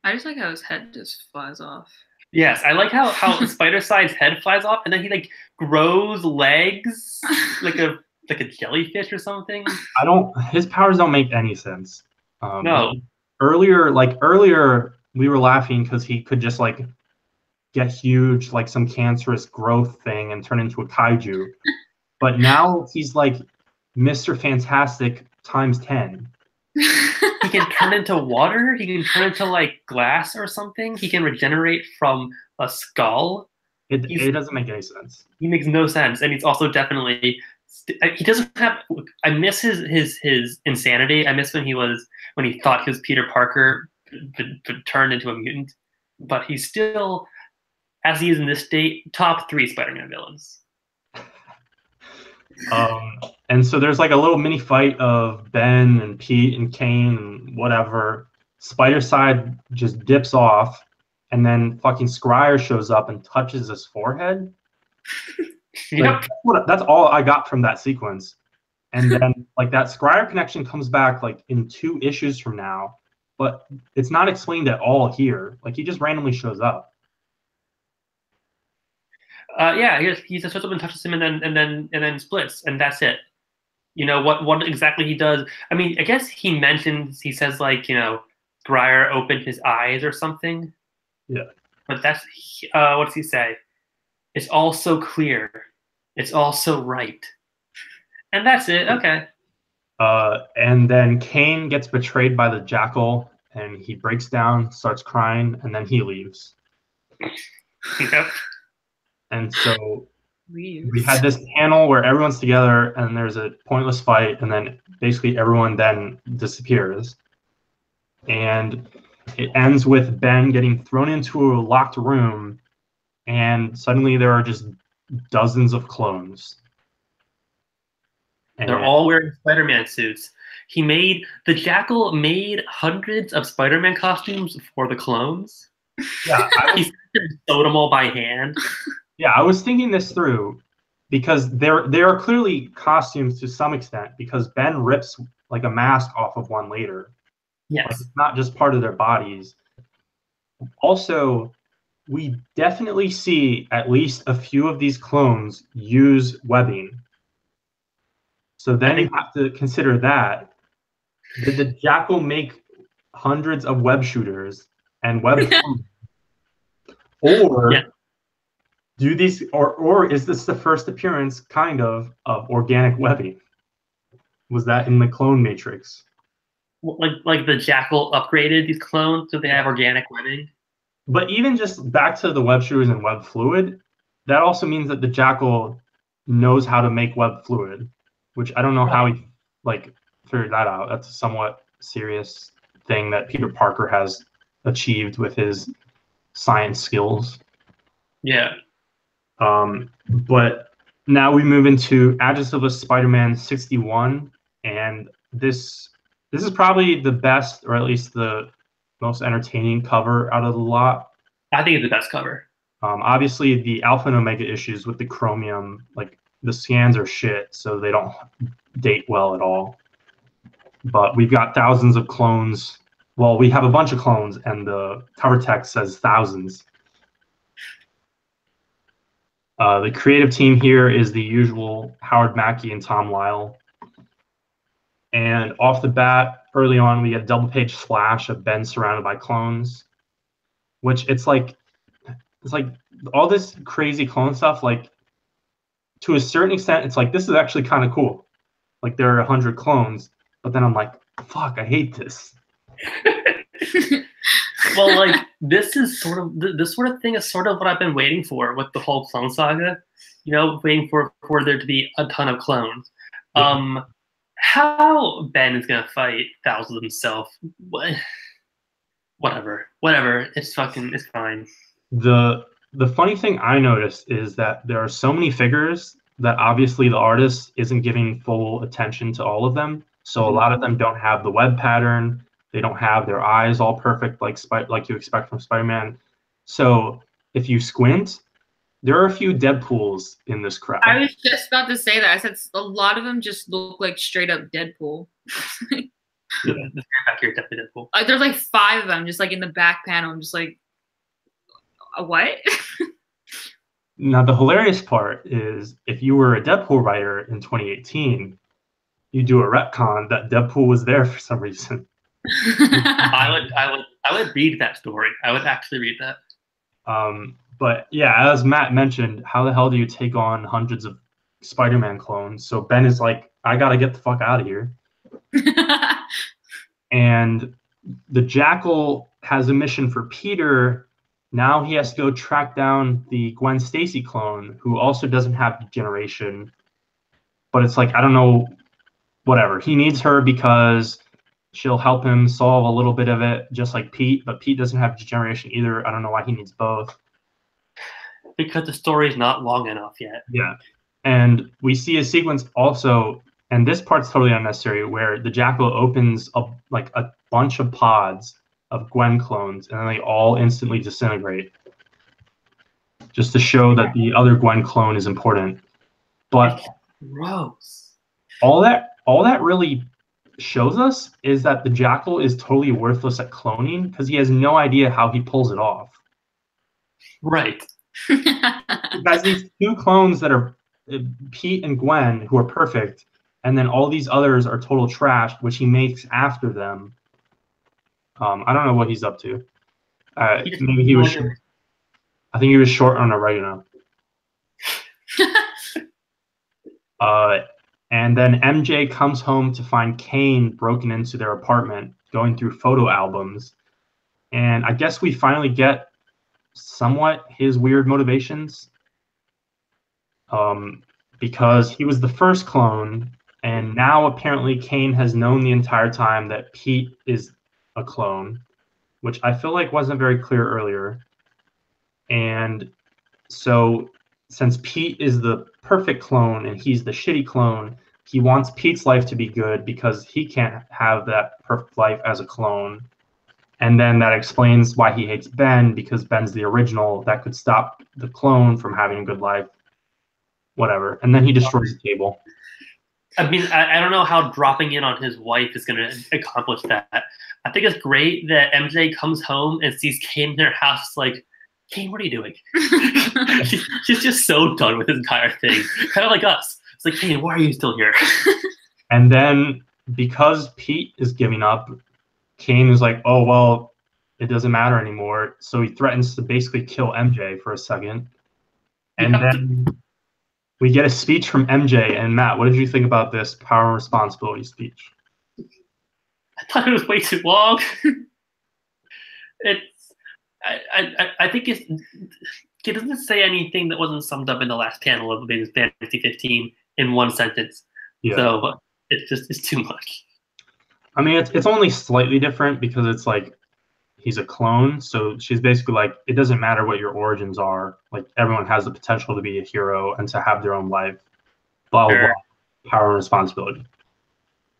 I just like how his head just flies off. Yes, I like how Spider-Side's head flies off, and then he like grows legs like a jellyfish or something. His powers don't make any sense. No. Earlier we were laughing because he could just like get huge, like some cancerous growth thing and turn into a kaiju. But now he's like Mr. Fantastic times 10. He can turn into water. He can turn into like glass or something. He can regenerate from a skull. It doesn't make any sense. He makes no sense, and he's also definitely. He doesn't have. I miss his insanity. I miss when he thought he was Peter Parker, but turned into a mutant. But he's still, as he is in this state, top 3 Spider-Man villains. And so there's like a little mini fight of Ben and Pete and Kane and whatever. Spider-Side just dips off, and then fucking Scryer shows up and touches his forehead. Yep. Like, that's all I got from that sequence. And then like that Scryer connection comes back like in 2 issues from now, but it's not explained at all here. Like he just randomly shows up. Yeah, he just shows up and touches him, and then splits, and that's it. What exactly he does. I mean, I guess he says like Scryer opened his eyes or something. Yeah. But that's what does he say? It's all so clear. It's all so right. And that's it. Okay. And then Kane gets betrayed by the Jackal, and he breaks down, starts crying, and then he leaves. Yep. And so we had this panel where everyone's together, and there's a pointless fight, and then basically everyone then disappears. And It ends with Ben getting thrown into a locked room, and suddenly there are just dozens of clones. They're all wearing Spider-Man suits. The Jackal made hundreds of Spider-Man costumes for the clones. Yeah, He sewed them all by hand. Yeah, I was thinking this through because there are clearly costumes to some extent because Ben rips like a mask off of one later. Yes. Like, it's not just part of their bodies. Also, we definitely see at least a few of these clones use webbing. So then you have to consider that. Did the Jackal make hundreds of web shooters and web or yeah. do these or is this the first appearance kind of organic webbing? Was that in the clone matrix? Like the Jackal upgraded these clones so they have organic webbing? But even just back to the web shooters and web fluid, that also means that the Jackal knows how to make web fluid, which I don't know how he like figured that out. That's a somewhat serious thing that Peter Parker has achieved with his science skills. Yeah. But now we move into Agents of Spider-Man 61, and this is probably the best, or at least the most entertaining cover out of the lot. I think it's the best cover. Obviously, the Alpha and Omega issues with the chromium, like the scans are shit, so they don't date well at all. But we've got thousands of clones. Well, we have a bunch of clones, and the cover text says thousands. The creative team here is the usual Howard Mackey and Tom Lyle. And off the bat, early on, we get a double-page splash of Ben surrounded by clones, which it's like all this crazy clone stuff. Like to a certain extent, it's like this is actually kind of cool. Like there are 100 clones, but then I'm like, fuck, I hate this. Well, like this sort of thing is sort of what I've been waiting for with the whole Clone Saga. You know, waiting for there to be a ton of clones. Yeah. How Ben is gonna fight thousands himself? Whatever. It's fine. The funny thing I noticed is that there are so many figures that obviously the artist isn't giving full attention to all of them. So a lot of them don't have the web pattern. They don't have their eyes all perfect like you expect from Spider-Man. So if you squint, there are a few Deadpools in this crowd. I was just about to say that. I said a lot of them just look like straight up Deadpool. Yeah, the back here definitely Deadpool. Like there's like 5 of them just like in the back panel. I'm just like, what? Now the hilarious part is if you were a Deadpool writer in 2018, you do a retcon that Deadpool was there for some reason. I would read that story. I would actually read that. But yeah, as Matt mentioned, how the hell do you take on hundreds of Spider-Man clones? So Ben is like, I gotta get the fuck out of here. And the Jackal has a mission for Peter. Now he has to go track down the Gwen Stacy clone, who also doesn't have degeneration. But it's like, I don't know, whatever. He needs her because she'll help him solve a little bit of it, just like Pete. But Pete doesn't have degeneration either. I don't know why he needs both. Because the story is not long enough yet. Yeah. And we see a sequence also, and this part's totally unnecessary, where the Jackal opens a bunch of pods of Gwen clones, and then they all instantly disintegrate, just to show that the other Gwen clone is important. But gross. All that really shows us is that the Jackal is totally worthless at cloning because he has no idea how he pulls it off. Right. He has these 2 clones that are Pete and Gwen, who are perfect, and then all these others are total trash, which he makes after them. I don't know what he's up to. Maybe he was short. I think he was short on oregano. And then MJ comes home to find Kane broken into their apartment, going through photo albums. And I guess we finally get somewhat his weird motivations. Because he was the first clone, and now apparently Kane has known the entire time that Pete is a clone. which I feel like wasn't very clear earlier. And so since Pete is the perfect clone and he's the shitty clone, he wants Pete's life to be good because he can't have that perfect life as a clone. And then that explains why he hates Ben, because Ben's the original that could stop the clone from having a good life. Whatever. And then he destroys the table. I mean, I don't know how dropping in on his wife is going to accomplish that. I think it's great that MJ comes home and sees Kane in their house, like, Kane, what are you doing? she's just so done with this entire thing. Kind of like us. It's like, Kane, why are you still here? And then because Pete is giving up, Kane is like, oh, well, it doesn't matter anymore. So he threatens to basically kill MJ for a second. And then we get a speech from MJ. And Matt, what did you think about this power and responsibility speech? I thought it was way too long. I think it doesn't say anything that wasn't summed up in the last panel of Fantasy 15 in one sentence. Yeah. So it's too much. I mean, it's only slightly different because it's like he's a clone. So she's basically like, it doesn't matter what your origins are. Like everyone has the potential to be a hero and to have their own life. Blah, blah, blah. Power and responsibility.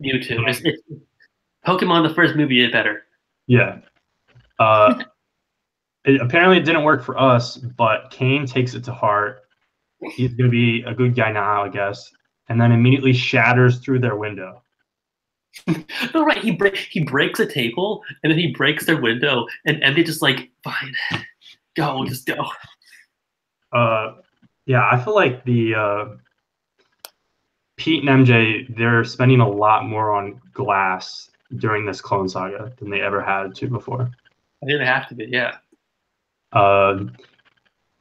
Mewtwo. It's Pokemon, the first movie, did better. Yeah. Apparently it didn't work for us, but Kane takes it to heart. He's going to be a good guy now, I guess. And then immediately shatters through their window. No, right. He breaks a table, and then he breaks their window, and they just like, fine, go, just go. Yeah, I feel like the Pete and MJ, they're spending a lot more on glass during this Clone Saga than they ever had to before. I think they have to be, yeah.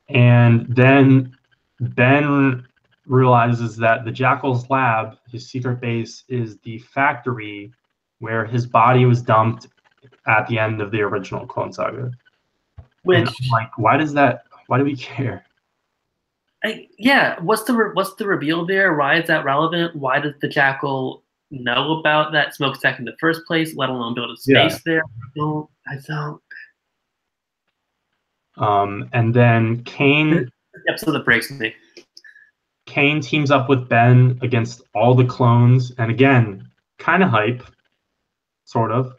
And then Ben realizes that the Jackal's lab, his secret base, is the factory where his body was dumped at the end of the original Clone Saga. Which, and I'm like, why do we care? Yeah, what's the reveal there? Why is that relevant? Why does the Jackal know about that smokestack in the first place, let alone build a space there? I don't. And then Kane. The episode that breaks me. Kane teams up with Ben against all the clones, and again, kind of hype, sort of.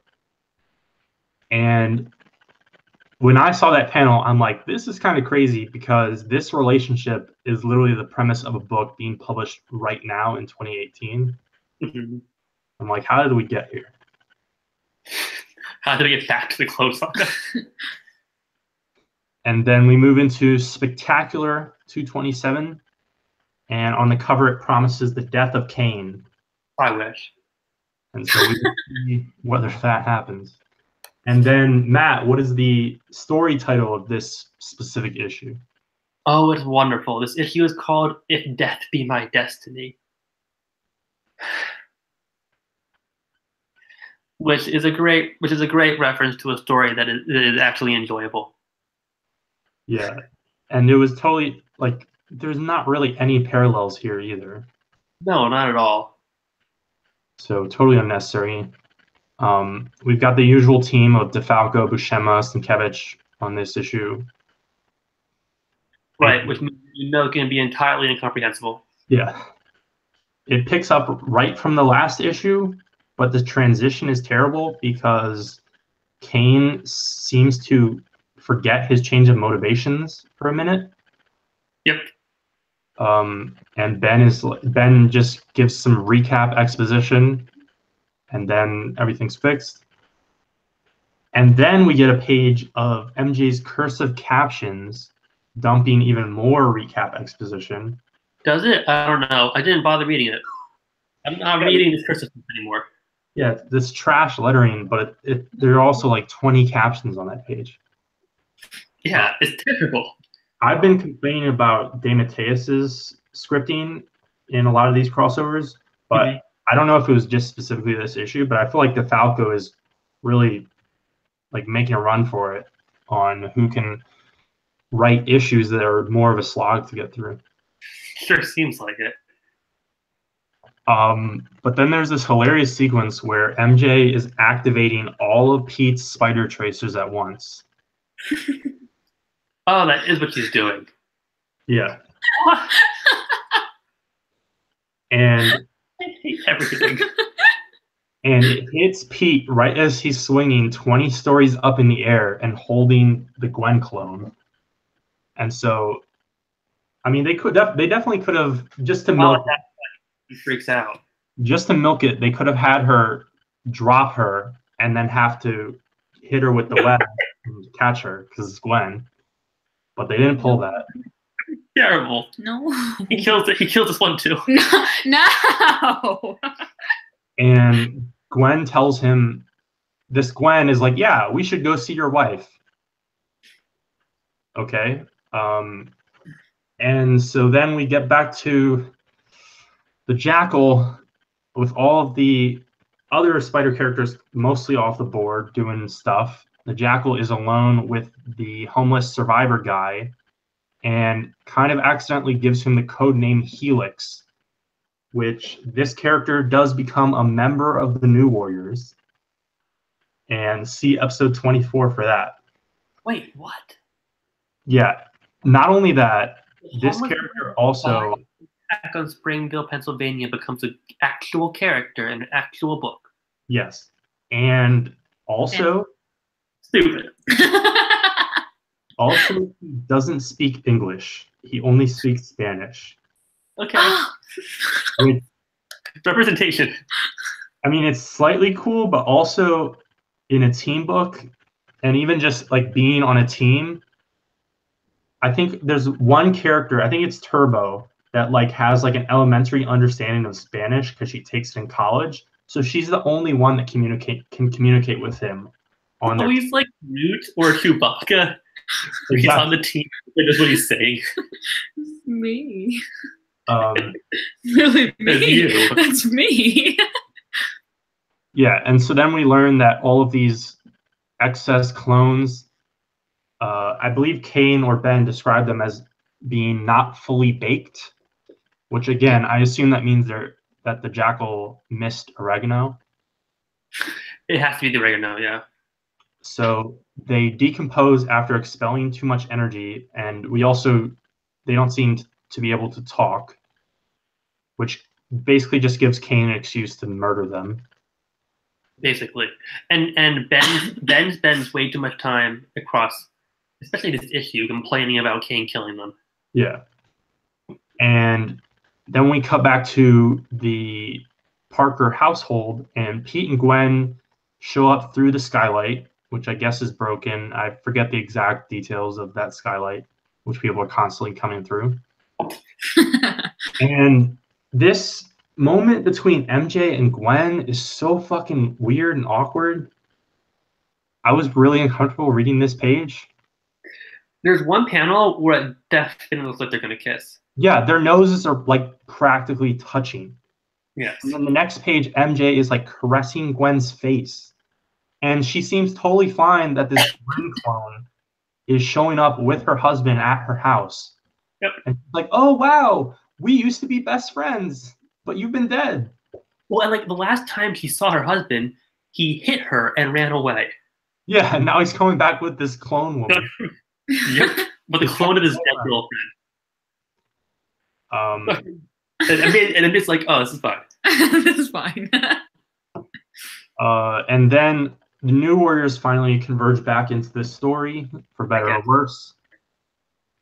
And when I saw that panel, I'm like, this is kind of crazy because this relationship is literally the premise of a book being published right now in 2018. Mm-hmm. I'm like, how did we get here? How did we get back to the Clone Saga? And then we move into Spectacular 227. And on the cover, it promises the death of Kane. I wish. And so we see whether that happens. And then, Matt, what is the story title of this specific issue? Oh, it's wonderful. This issue is called "If Death Be My Destiny," which is a great reference to a story that is actually enjoyable. Yeah, and it was totally like there's not really any parallels here either. No, not at all. So totally unnecessary. We've got the usual team of DeFalco, Buscema, Sienkiewicz on this issue. Right, which can be entirely incomprehensible. Yeah. It picks up right from the last issue, but the transition is terrible because Kane seems to forget his change of motivations for a minute. Yep. And Ben just gives some recap exposition, and then everything's fixed. And then we get a page of MJ's cursive captions dumping even more recap exposition. Does it? I don't know. I didn't bother reading it. I'm not reading this cursive anymore. Yeah, this trash lettering, but there are also like 20 captions on that page. Yeah, it's typical. I've been complaining about DeMatteis's scripting in a lot of these crossovers, but I don't know if it was just specifically this issue, but I feel like DeFalco is really like making a run for it on who can write issues that are more of a slog to get through. Sure seems like it. But then there's this hilarious sequence where MJ is activating all of Pete's spider tracers at once. Oh, that is what she's doing. Yeah. And I hate everything. And it hits Pete right as he's swinging 20 stories up in the air and holding the Gwen clone. And so, I mean, they definitely could have, just to milk it. He freaks out. Just to milk it, they could have had her drop her and then have to hit her with the web and catch her because it's Gwen. But they didn't pull that. Terrible. No. He kills this one too. No. And Gwen tells him, this Gwen is like, yeah, we should go see your wife. Okay. And so then we get back to the Jackal with all of the other spider characters mostly off the board doing stuff. The Jackal is alone with the homeless survivor guy and kind of accidentally gives him the code name Helix, which this character does become a member of the New Warriors. And see episode 24 for that. Wait, what? Yeah. Not only that, this character also... Back on Springville, Pennsylvania becomes an actual character in an actual book. Yes. And also... Stupid. Also, he doesn't speak English. He only speaks Spanish. Okay. Which, representation. I mean, it's slightly cool, but also in a team book, and even just like being on a team, I think there's one character, I think it's Turbo, that like has like an elementary understanding of Spanish because she takes it in college. So she's the only one that can communicate with him. Oh, he's like Newt or Chewbacca. He's on the team. That's what he's saying. It's me. Really me. That's me. Yeah, and so then we learn that all of these excess clones, I believe Kane or Ben described them as being not fully baked, which again, I assume that means that the Jackal missed oregano. It has to be the oregano, yeah. So they decompose after expelling too much energy, and they don't seem to be able to talk, which basically just gives Kane an excuse to murder them. Basically. And Ben spends way too much time across, especially this issue, complaining about Kane killing them. Yeah. And then we cut back to the Parker household, and Pete and Gwen show up through the skylight, which I guess is broken. I forget the exact details of that skylight, which people are constantly coming through. And this moment between MJ and Gwen is so fucking weird and awkward. I was really uncomfortable reading this page. There's one panel where it definitely looks like they're going to kiss. Yeah, their noses are like practically touching. Yes. And then the next page, MJ is like caressing Gwen's face. And she seems totally fine that this Gwen clone is showing up with her husband at her house. Yep. And she's like, oh, wow, we used to be best friends, but you've been dead. Well, and like the last time she saw her husband, he hit her and ran away. Yeah, and now he's coming back with this clone woman. Yep. But the clone of his dead girlfriend. And I'm just like, oh, this is fine. This is fine. And then the New Warriors finally converge back into this story, for better or worse.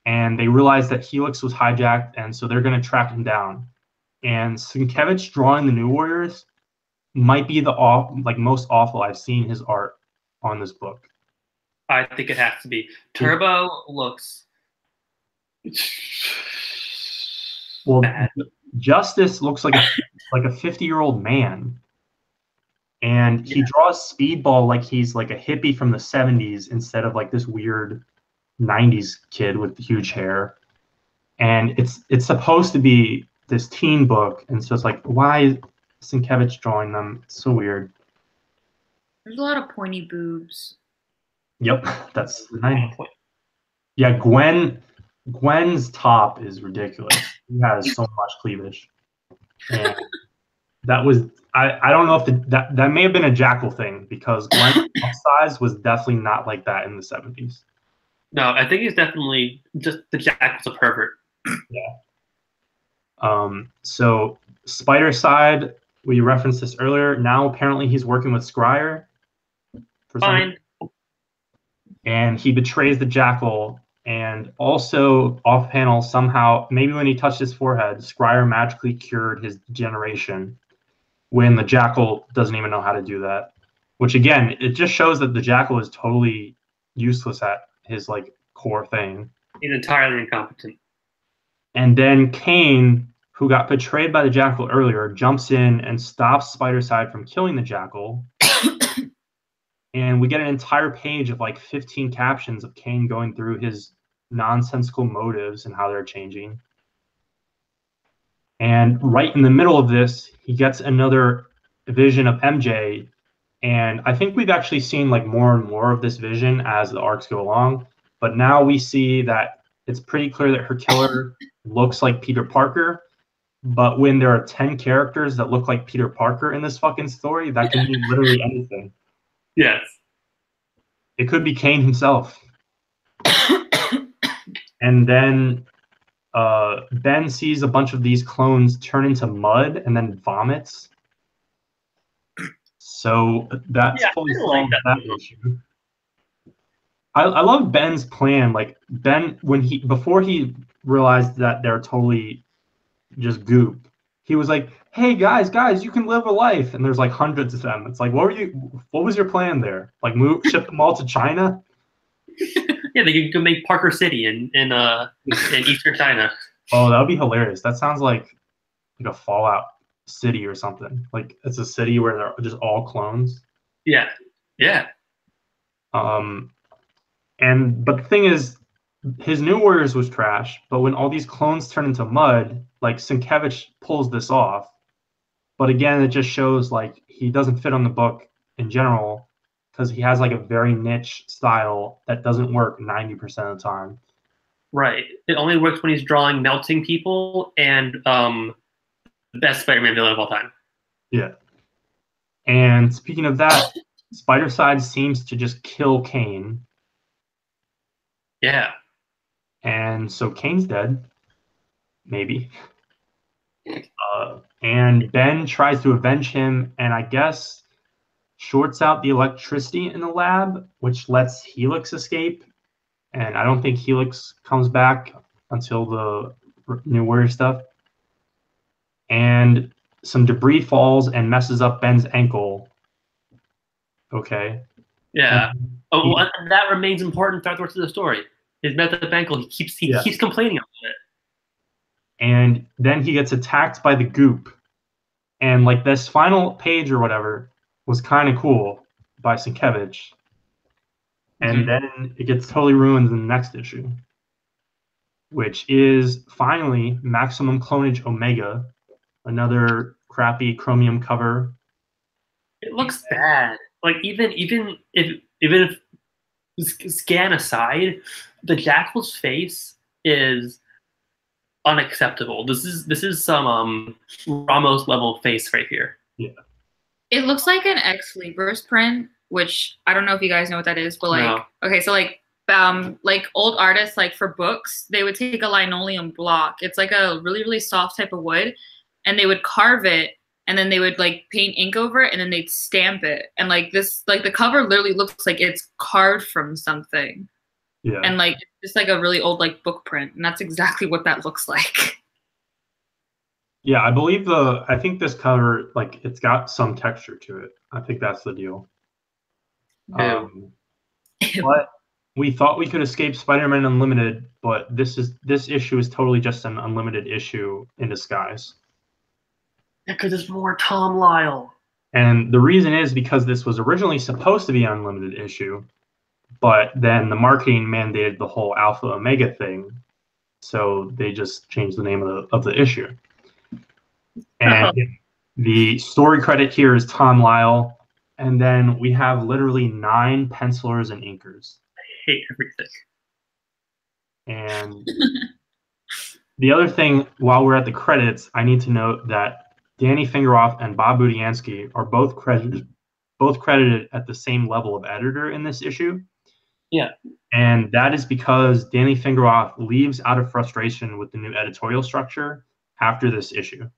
And they realize that Helix was hijacked, and so they're going to track him down. And Sienkiewicz drawing the New Warriors might be the most awful I've seen his art on this book. I think it has to be. Turbo looks... Well, bad. Justice looks like a 50-year-old man. And he draws Speedball like he's like a hippie from the 70s instead of like this weird 90s kid with huge hair. And it's supposed to be this teen book, and so it's like, why is Sienkiewicz drawing them? It's so weird. There's a lot of pointy boobs. Yep, that's the 90s. Yeah, Gwen's top is ridiculous. He has so much cleavage. And That was I don't know if that may have been a Jackal thing because Glenn's size was definitely not like that in the 70s. No, I think he's definitely just the Jack was a pervert. Yeah. So Spider side, we referenced this earlier. Now apparently he's working with Scryer for Fine. and he betrays the Jackal. And also off panel somehow, maybe when he touched his forehead, Scryer magically cured his degeneration. When the Jackal doesn't even know how to do that, which again, it just shows that the Jackal is totally useless at his like core thing. He's entirely incompetent. And then Kane, who got betrayed by the Jackal earlier, jumps in and stops Spider-Side from killing the Jackal. And we get an entire page of like 15 captions of Kane going through his nonsensical motives and how they're changing. And right in the middle of this, he gets another vision of MJ. And I think we've actually seen like more and more of this vision as the arcs go along. But now we see that it's pretty clear that her killer looks like Peter Parker. But when there are 10 characters that look like Peter Parker in this fucking story, that can mean literally anything. Yes. It could be Kane himself. And then Ben sees a bunch of these clones turn into mud and then vomits. So that's fully solved that issue. I love Ben's plan. Like Ben, before he realized that they're totally just goop, he was like, "Hey guys, you can live a life." And there's like hundreds of them. It's like, what was your plan there? Like ship them all to China? Yeah, they could make Parker City in Eastern China. Oh, that would be hilarious. That sounds like a Fallout city or something. Like it's a city where they're just all clones. Yeah. Yeah. But the thing is, his New Warriors was trash, but when all these clones turn into mud, like Sienkiewicz pulls this off. But again, it just shows like he doesn't fit on the book in general because he has like a very niche style that doesn't work 90% of the time. Right. It only works when he's drawing melting people and the best Spider-Man villain of all time. Yeah. And speaking of that, Spider-Side seems to just kill Kane. Yeah. And so Kane's dead. Maybe. And Ben tries to avenge him and I guess shorts out the electricity in the lab, which lets Helix escape. And I don't think Helix comes back until the New Warrior stuff. And some debris falls and messes up Ben's ankle. Okay. Yeah. And that remains important throughout the rest of the story. His messed up ankle, he keeps complaining about it. And then he gets attacked by the goop. And like this final page or whatever was kind of cool by Sienkiewicz. And then it gets totally ruined in the next issue, which is finally Maximum Clonage Omega, another crappy chromium cover. It looks bad. Like even if scan aside, the Jackal's face is unacceptable. This is some Ramos level face right here. Yeah. It looks like an Ex Libris print, which I don't know if you guys know what that is, but like, okay, so like old artists, like for books, they would take a linoleum block. It's like a really, really soft type of wood, and they would carve it, and then they would like paint ink over it, and then they'd stamp it. And like this, like the cover literally looks like it's carved from something. Yeah. And like just like a really old like book print, and that's exactly what that looks like. Yeah, I think this cover, like, it's got some texture to it. I think that's the deal. But we thought we could escape Spider-Man Unlimited, but this issue is totally just an Unlimited issue in disguise. Yeah, because it's more Tom Lyle. And the reason is because this was originally supposed to be an Unlimited issue, but then the marketing mandated the whole Alpha Omega thing, so they just changed the name of the issue. And the story credit here is Tom Lyle, and then we have literally 9 pencilers and inkers. I hate everything. And the other thing, while we're at the credits, I need to note that Danny Fingeroff and Bob Budiansky are both credited at the same level of editor in this issue. Yeah. And that is because Danny Fingeroff leaves out of frustration with the new editorial structure after this issue.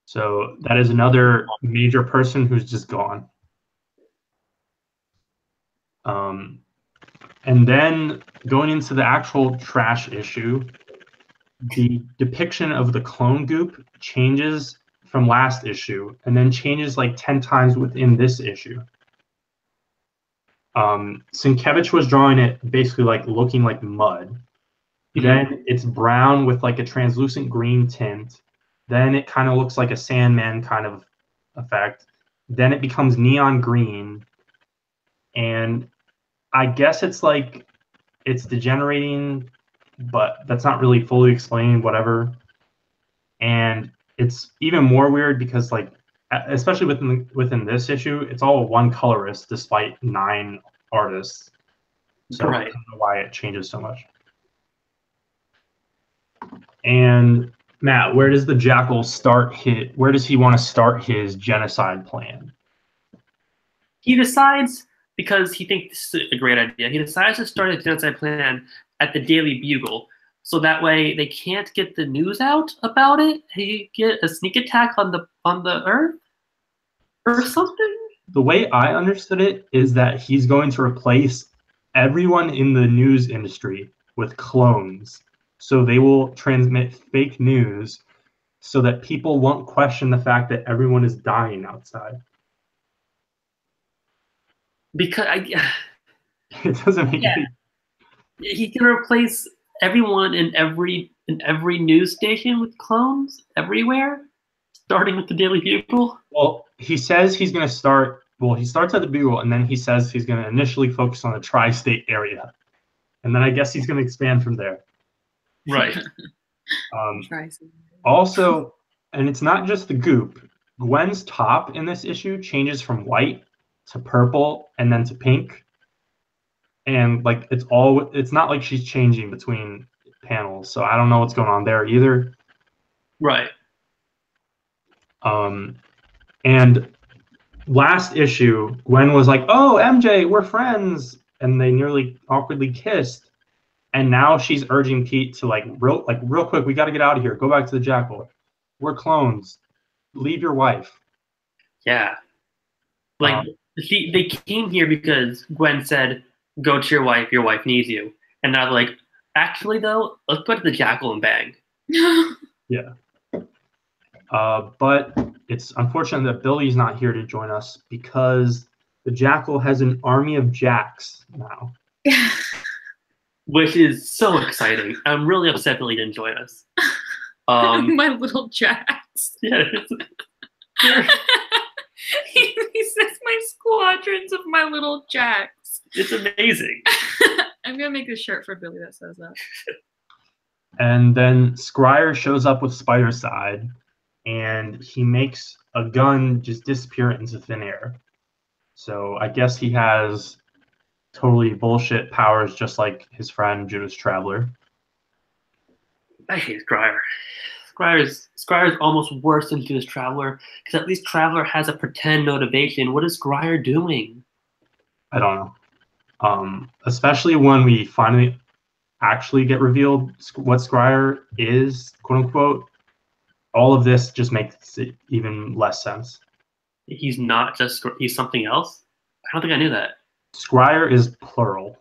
So that is another major person who's just gone. And then going into the actual trash issue, the depiction of the clone goop changes from last issue and then changes like 10 times within this issue. Sienkiewicz was drawing it basically like looking like mud. Mm-hmm. Then it's brown with like a translucent green tint. Then it kind of looks like a Sandman kind of effect. Then it becomes neon green. And I guess it's like it's degenerating, but that's not really fully explained, whatever. And it's even more weird because like, especially within this issue, it's all one colorist despite 9 artists. So right. I don't know why it changes so much. And Matt, where does the Jackal where does he want to start his genocide plan? He decides, because he thinks this is a great idea, he decides to start a genocide plan at the Daily Bugle. So that way they can't get the news out about it. He get a sneak attack on the Earth or something. The way I understood it is that he's going to replace everyone in the news industry with clones. So they will transmit fake news so that people won't question the fact that everyone is dying outside. Because it doesn't make any. He can replace everyone in every news station with clones everywhere, starting with the Daily Bugle. Well, he says he's going to start. Well, he starts at the Bugle, and then he says he's going to initially focus on the tri-state area, and then I guess he's going to expand from there. Right. Also, and it's not just the goop. Gwen's top in this issue changes from white to purple and then to pink. And like it's not like she's changing between panels, so I don't know what's going on there either. Right. And last issue, Gwen was like, "Oh, MJ, we're friends," and they nearly awkwardly kissed. And now she's urging Pete to real quick, we got to get out of here. Go back to the Jackal. We're clones. Leave your wife. Yeah. They came here because Gwen said, "Go to your wife. Your wife needs you." And now they're like, "Actually, though, let's go to the Jackal and bang." Yeah. But it's unfortunate that Billy's not here to join us because the Jackal has an army of Jacks now. Which is so exciting. I'm really upset Billy didn't join us. My little Jacks. Yeah. He says my squadrons of my little Jacks. It's amazing. I'm going to make a shirt for Billy that says that. And then Scryer shows up with Spider-Side, and he makes a gun just disappear into thin air. So I guess he has totally bullshit powers just like his friend Judas Traveler. I hate Scryer. Scryer's almost worse than Judas Traveler, because at least Traveler has a pretend motivation. What is Scryer doing? I don't know. Especially when we finally actually get revealed what Scryer is, quote unquote, all of this just makes it even less sense. He's not just, he's something else? I don't think I knew that. Scryer is plural.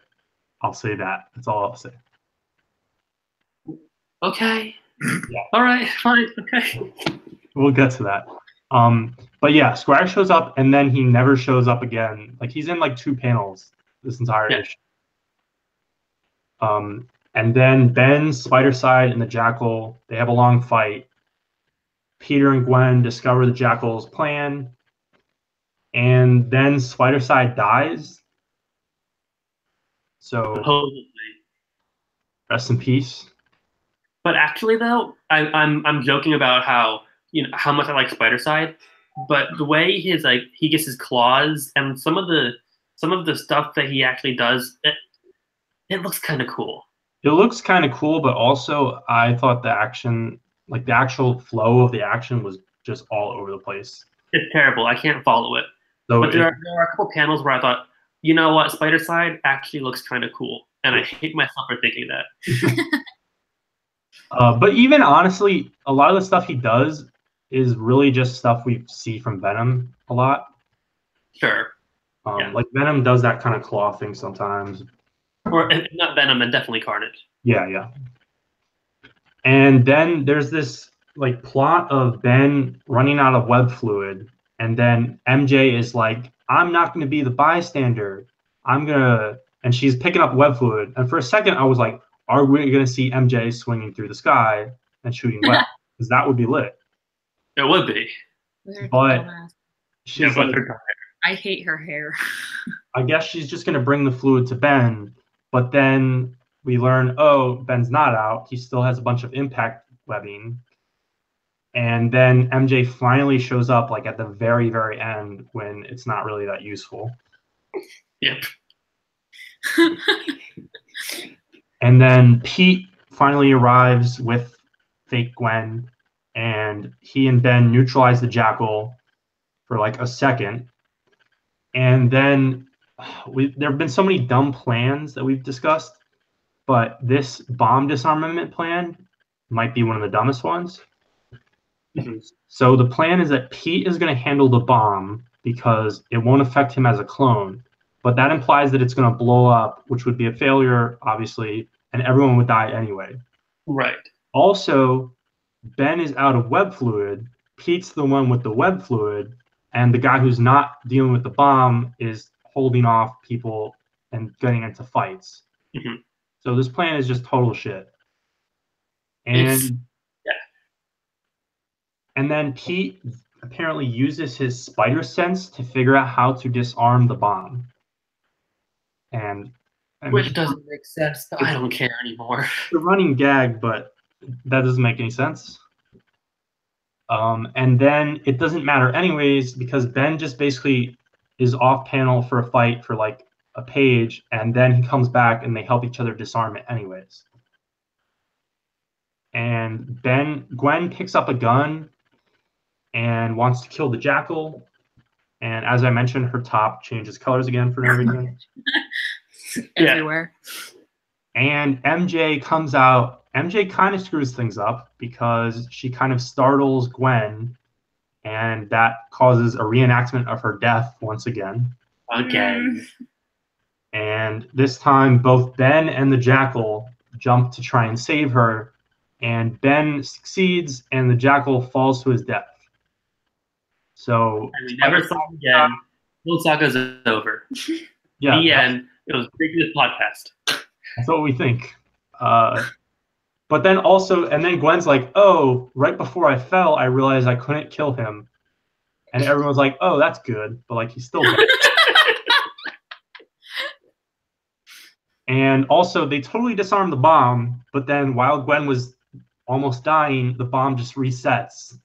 I'll say that. That's all I'll say. Okay. Yeah. All right. Fine. Okay. We'll get to that. But yeah, Scryer shows up and then he never shows up again. Like he's in like 2 panels this entire issue. And then Ben, Spider-Side, and the Jackal, they have a long fight. Peter and Gwen discover the Jackal's plan. And then Spider-Side dies. So supposedly. Rest in peace. But actually, though, I'm joking about how much I like Spider-Side, but the way he gets his claws and some of the stuff that he actually does, it looks kind of cool. It looks kind of cool, but also I thought the action, like the actual flow of the action, was just all over the place. It's terrible. I can't follow it. So But there are a couple panels where I thought, you know what, Spider Side actually looks kind of cool, and I hate myself for thinking that. But even honestly, a lot of the stuff he does is really just stuff we see from Venom a lot. Sure. Like Venom does that kind of claw thing sometimes. Or if not Venom, then definitely Carnage. Yeah. And then there's this like plot of Ben running out of web fluid, and then MJ is like, I'm not going to be the bystander. And she's picking up web fluid. And for a second, I was like, are we going to see MJ swinging through the sky and shooting web? Because that would be lit. It would be. But she's like, I hate her hair. I guess she's just going to bring the fluid to Ben. But then we learn, oh, Ben's not out. He still has a bunch of impact webbing. And then MJ finally shows up like at the very, very end when it's not really that useful. Yep. And then Pete finally arrives with fake Gwen, and he and Ben neutralize the Jackal for like a second. And then there have been so many dumb plans that we've discussed, but this bomb disarmament plan might be one of the dumbest ones. So the plan is that Pete is going to handle the bomb because it won't affect him as a clone, but that implies that it's going to blow up, which would be a failure, obviously, and everyone would die anyway. Right. Also, Ben is out of web fluid. Pete's the one with the web fluid, and the guy who's not dealing with the bomb is holding off people and getting into fights. Mm-hmm. So this plan is just total shit. And and then Pete apparently uses his spider sense to figure out how to disarm the bomb. Which doesn't make sense, but I don't care anymore. It's a running gag, but that doesn't make any sense. And then it doesn't matter anyways because Ben just basically is off panel for a fight for like a page, and then he comes back and they help each other disarm it anyways. And Gwen picks up a gun and wants to kill the Jackal. And as I mentioned, her top changes colors again for no reason. Everywhere. And MJ comes out. MJ kind of screws things up because she kind of startles Gwen, and that causes a reenactment of her death once again. And this time, both Ben and the Jackal jump to try and save her, and Ben succeeds, and the Jackal falls to his death. So and we never saw him again. Clone Saga's over. Yeah. The end. It was big this podcast. That's what we think. But then Gwen's like, oh, right before I fell, I realized I couldn't kill him. And everyone's like, oh, that's good. But like, he's still dead. And also, they totally disarmed the bomb. But then while Gwen was almost dying, the bomb just resets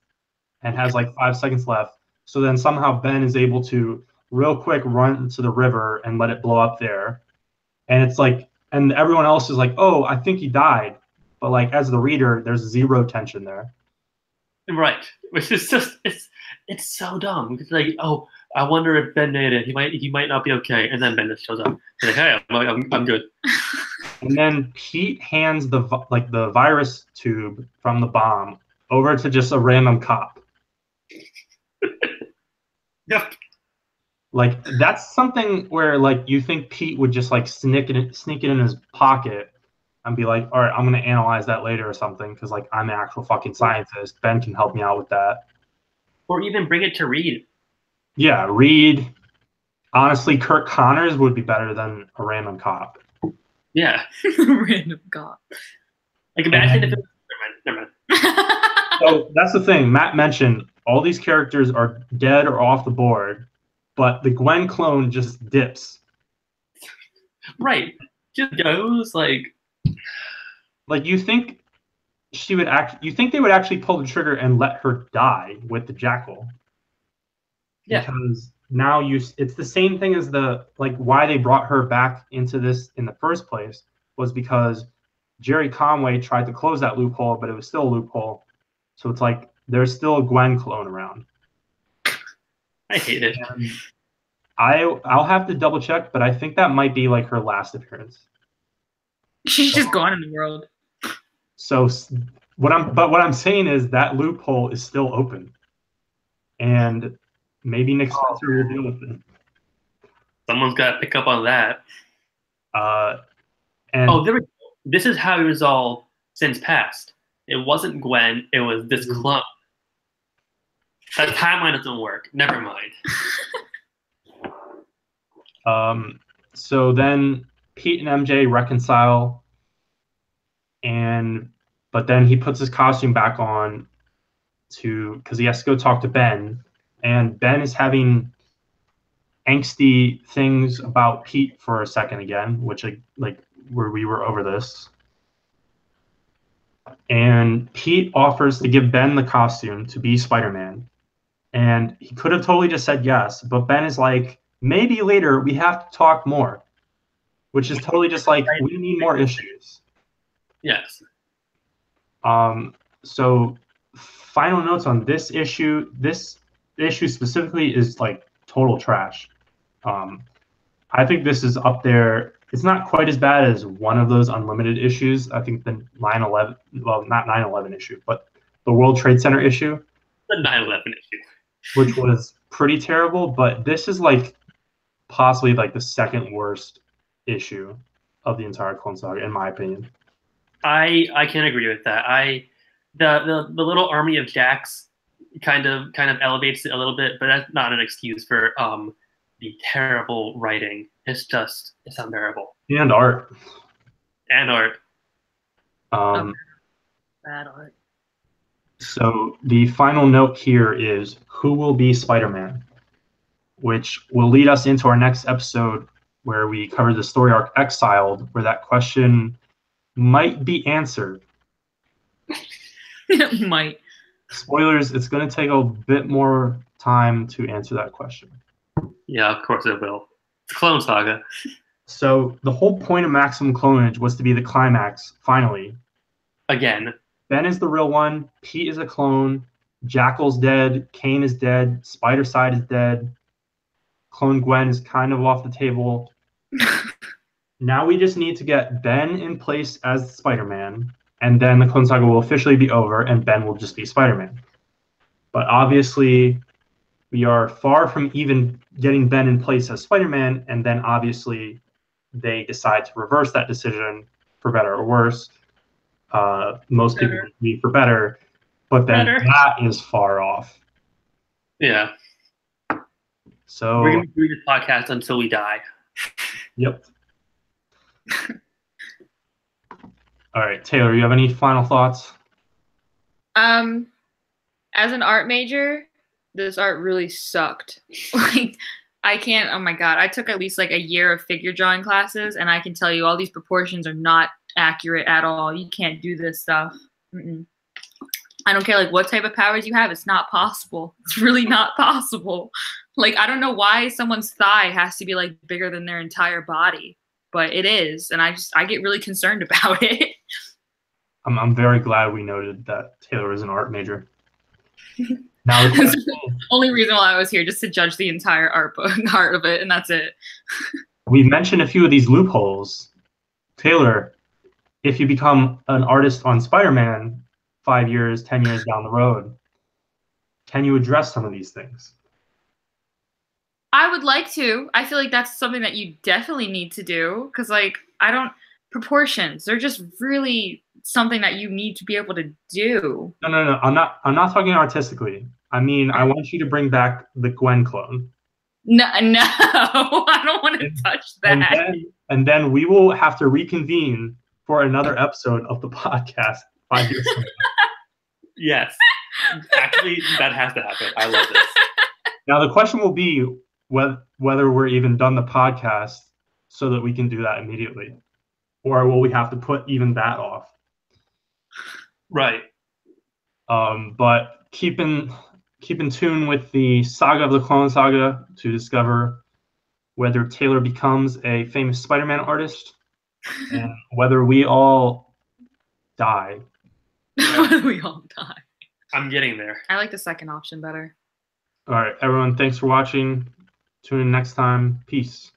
and has like 5 seconds left. So then somehow Ben is able to real quick run to the river and let it blow up there. And it's like, and everyone else is like, oh, I think he died. But like, as the reader, there's zero tension there. Right. Which is just, it's so dumb. It's like, oh, I wonder if Ben made it. He might not be okay. And then Ben just shows up. He's like, hey, I'm good. And then Pete hands the virus tube from the bomb over to just a random cop. Yep. Like, that's something where like you think Pete would just like sneak it in his pocket and be like, all right, I'm gonna analyze that later or something because like I'm an actual fucking scientist. Ben can help me out with that. Or even bring it to Reed. Yeah, Reed. Honestly, Kirk Connors would be better than a random cop. Yeah. Random cop. Like imagine if it was never mind. So that's the thing. Matt mentioned all these characters are dead or off the board, but the Gwen clone just dips. Right. Just goes like you think they would actually pull the trigger and let her die with the Jackal. Yeah. Because now it's the same thing as why they brought her back into this in the first place was because Jerry Conway tried to close that loophole, but it was still a loophole. So it's like there's still a Gwen clone around. I hate it. And I'll have to double check, but I think that might be like her last appearance. She's just gone in the world. So what I'm saying is that loophole is still open, and maybe Nick Spencer will deal with it. Someone's got to pick up on that. And this is how he resolved Sin's past. It wasn't Gwen. It was this clone. That timeline doesn't work. Never mind. So then Pete and MJ reconcile, but then he puts his costume back on because he has to go talk to Ben, and Ben is having angsty things about Pete for a second again, which where we were over this. And Pete offers to give Ben the costume to be Spider-Man, and he could have totally just said yes, but Ben is like, maybe later we have to talk more, which is totally just like, we need more issues. Yes. So final notes on this issue. This issue specifically is like total trash. I think this is up there. It's not quite as bad as one of those Unlimited issues. I think the 9/11, well, not 9/11 issue, but the World Trade Center issue. The 9/11 issue. Which was pretty terrible, but this is like possibly like the second worst issue of the entire Clone Saga, in my opinion. I can agree with that. The little army of Jacks kind of elevates it a little bit, but that's not an excuse for the terrible writing. It's unbearable. And art. And art. Bad art. So the final note here is, who will be Spider-Man? Which will lead us into our next episode where we cover the story arc S.H.I.E.L.D, where that question might be answered. It might. Spoilers, it's going to take a bit more time to answer that question. Yeah, of course it will. It's Clone Saga. So the whole point of Maximum Clonage was to be the climax, finally. Again. Ben is the real one. Pete is a clone. Jackal's dead. Kane is dead. Spider-Side is dead. Clone Gwen is kind of off the table. Now we just need to get Ben in place as Spider-Man, and then the Clone Saga will officially be over, and Ben will just be Spider-Man. But obviously, we are far from even getting Ben in place as Spider-Man, and then obviously they decide to reverse that decision for better or worse. Most people believe for better, but then that is far off. Yeah. So we're going to do this podcast until we die. Yep. All right, Taylor, you have any final thoughts? As an art major, this art really sucked. Like, I can't, oh my God, I took at least like a year of figure drawing classes, and I can tell you all these proportions are not accurate at all. You can't do this stuff. I don't care like what type of powers you have, it's not possible. It's really not possible. Like, I don't know why someone's thigh has to be like bigger than their entire body, but it is, and I get really concerned about it. I'm very glad we noted that Taylor is an art major. Now the only reason why I was here, just to judge the entire art of it, and that's it. We've mentioned a few of these loopholes. Taylor, if you become an artist on Spider-Man 5 years, 10 years down the road, can you address some of these things? I would like to. I feel like that's something that you definitely need to do, because like proportions, they're just really something that you need to be able to do. No. I'm not talking artistically. I mean, I want you to bring back the Gwen clone. No, I don't want to touch that. And then we will have to reconvene for another episode of the podcast 5 years from now. Yes. Actually, that has to happen. I love this. Now, the question will be whether we're even done the podcast so that we can do that immediately. Or will we have to put even that off? Right. But keep in tune with the saga of the Clone Saga to discover whether Taylor becomes a famous Spider-Man artist and whether we all die. Whether we all die. I'm getting there. I like the second option better. All right, everyone, thanks for watching. Tune in next time. Peace.